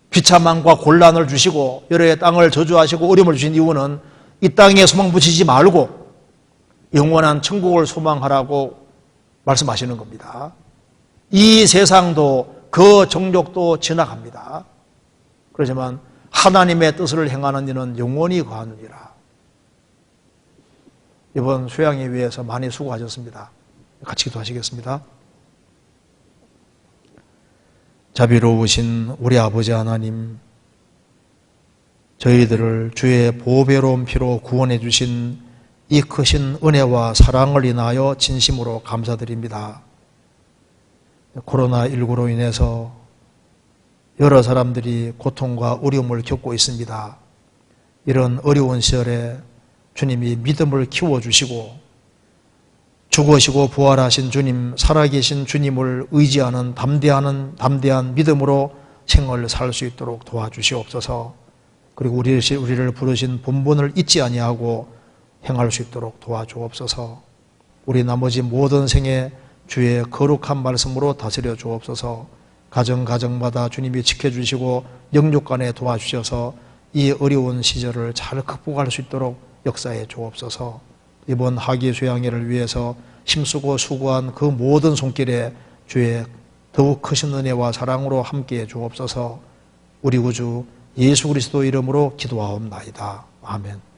비참함과 곤란을 주시고 여러 땅을 저주하시고 어려움을 주신 이유는 이 땅에 소망 붙이지 말고 영원한 천국을 소망하라고 말씀하시는 겁니다. 이 세상도 그 정욕도 지나갑니다. 그렇지만 하나님의 뜻을 행하는 이는 영원히 거하느니라. 이번 수양회 위해서 많이 수고하셨습니다. 같이 기도하시겠습니다. 자비로우신 우리 아버지 하나님, 저희들을 주의 보배로운 피로 구원해 주신 이 크신 은혜와 사랑을 인하여 진심으로 감사드립니다. 코로나19로 인해서 여러 사람들이 고통과 어려움을 겪고 있습니다. 이런 어려운 시절에 주님이 믿음을 키워주시고 죽으시고 부활하신 주님, 살아계신 주님을 의지하는 담대한 믿음으로 생을 살 수 있도록 도와주시옵소서. 그리고 우리를 부르신 본분을 잊지 아니하고 행할 수 있도록 도와주옵소서. 우리 나머지 모든 생에 주의 거룩한 말씀으로 다스려 주옵소서. 가정마다 주님이 지켜주시고 영육간에 도와주셔서 이 어려운 시절을 잘 극복할 수 있도록 역사해 주옵소서. 이번 하기 수양회를 위해서 힘쓰고 수고한 그 모든 손길에 주의 더욱 크신 은혜와 사랑으로 함께해 주옵소서. 우리 구주 예수 그리스도 이름으로 기도하옵나이다. 아멘.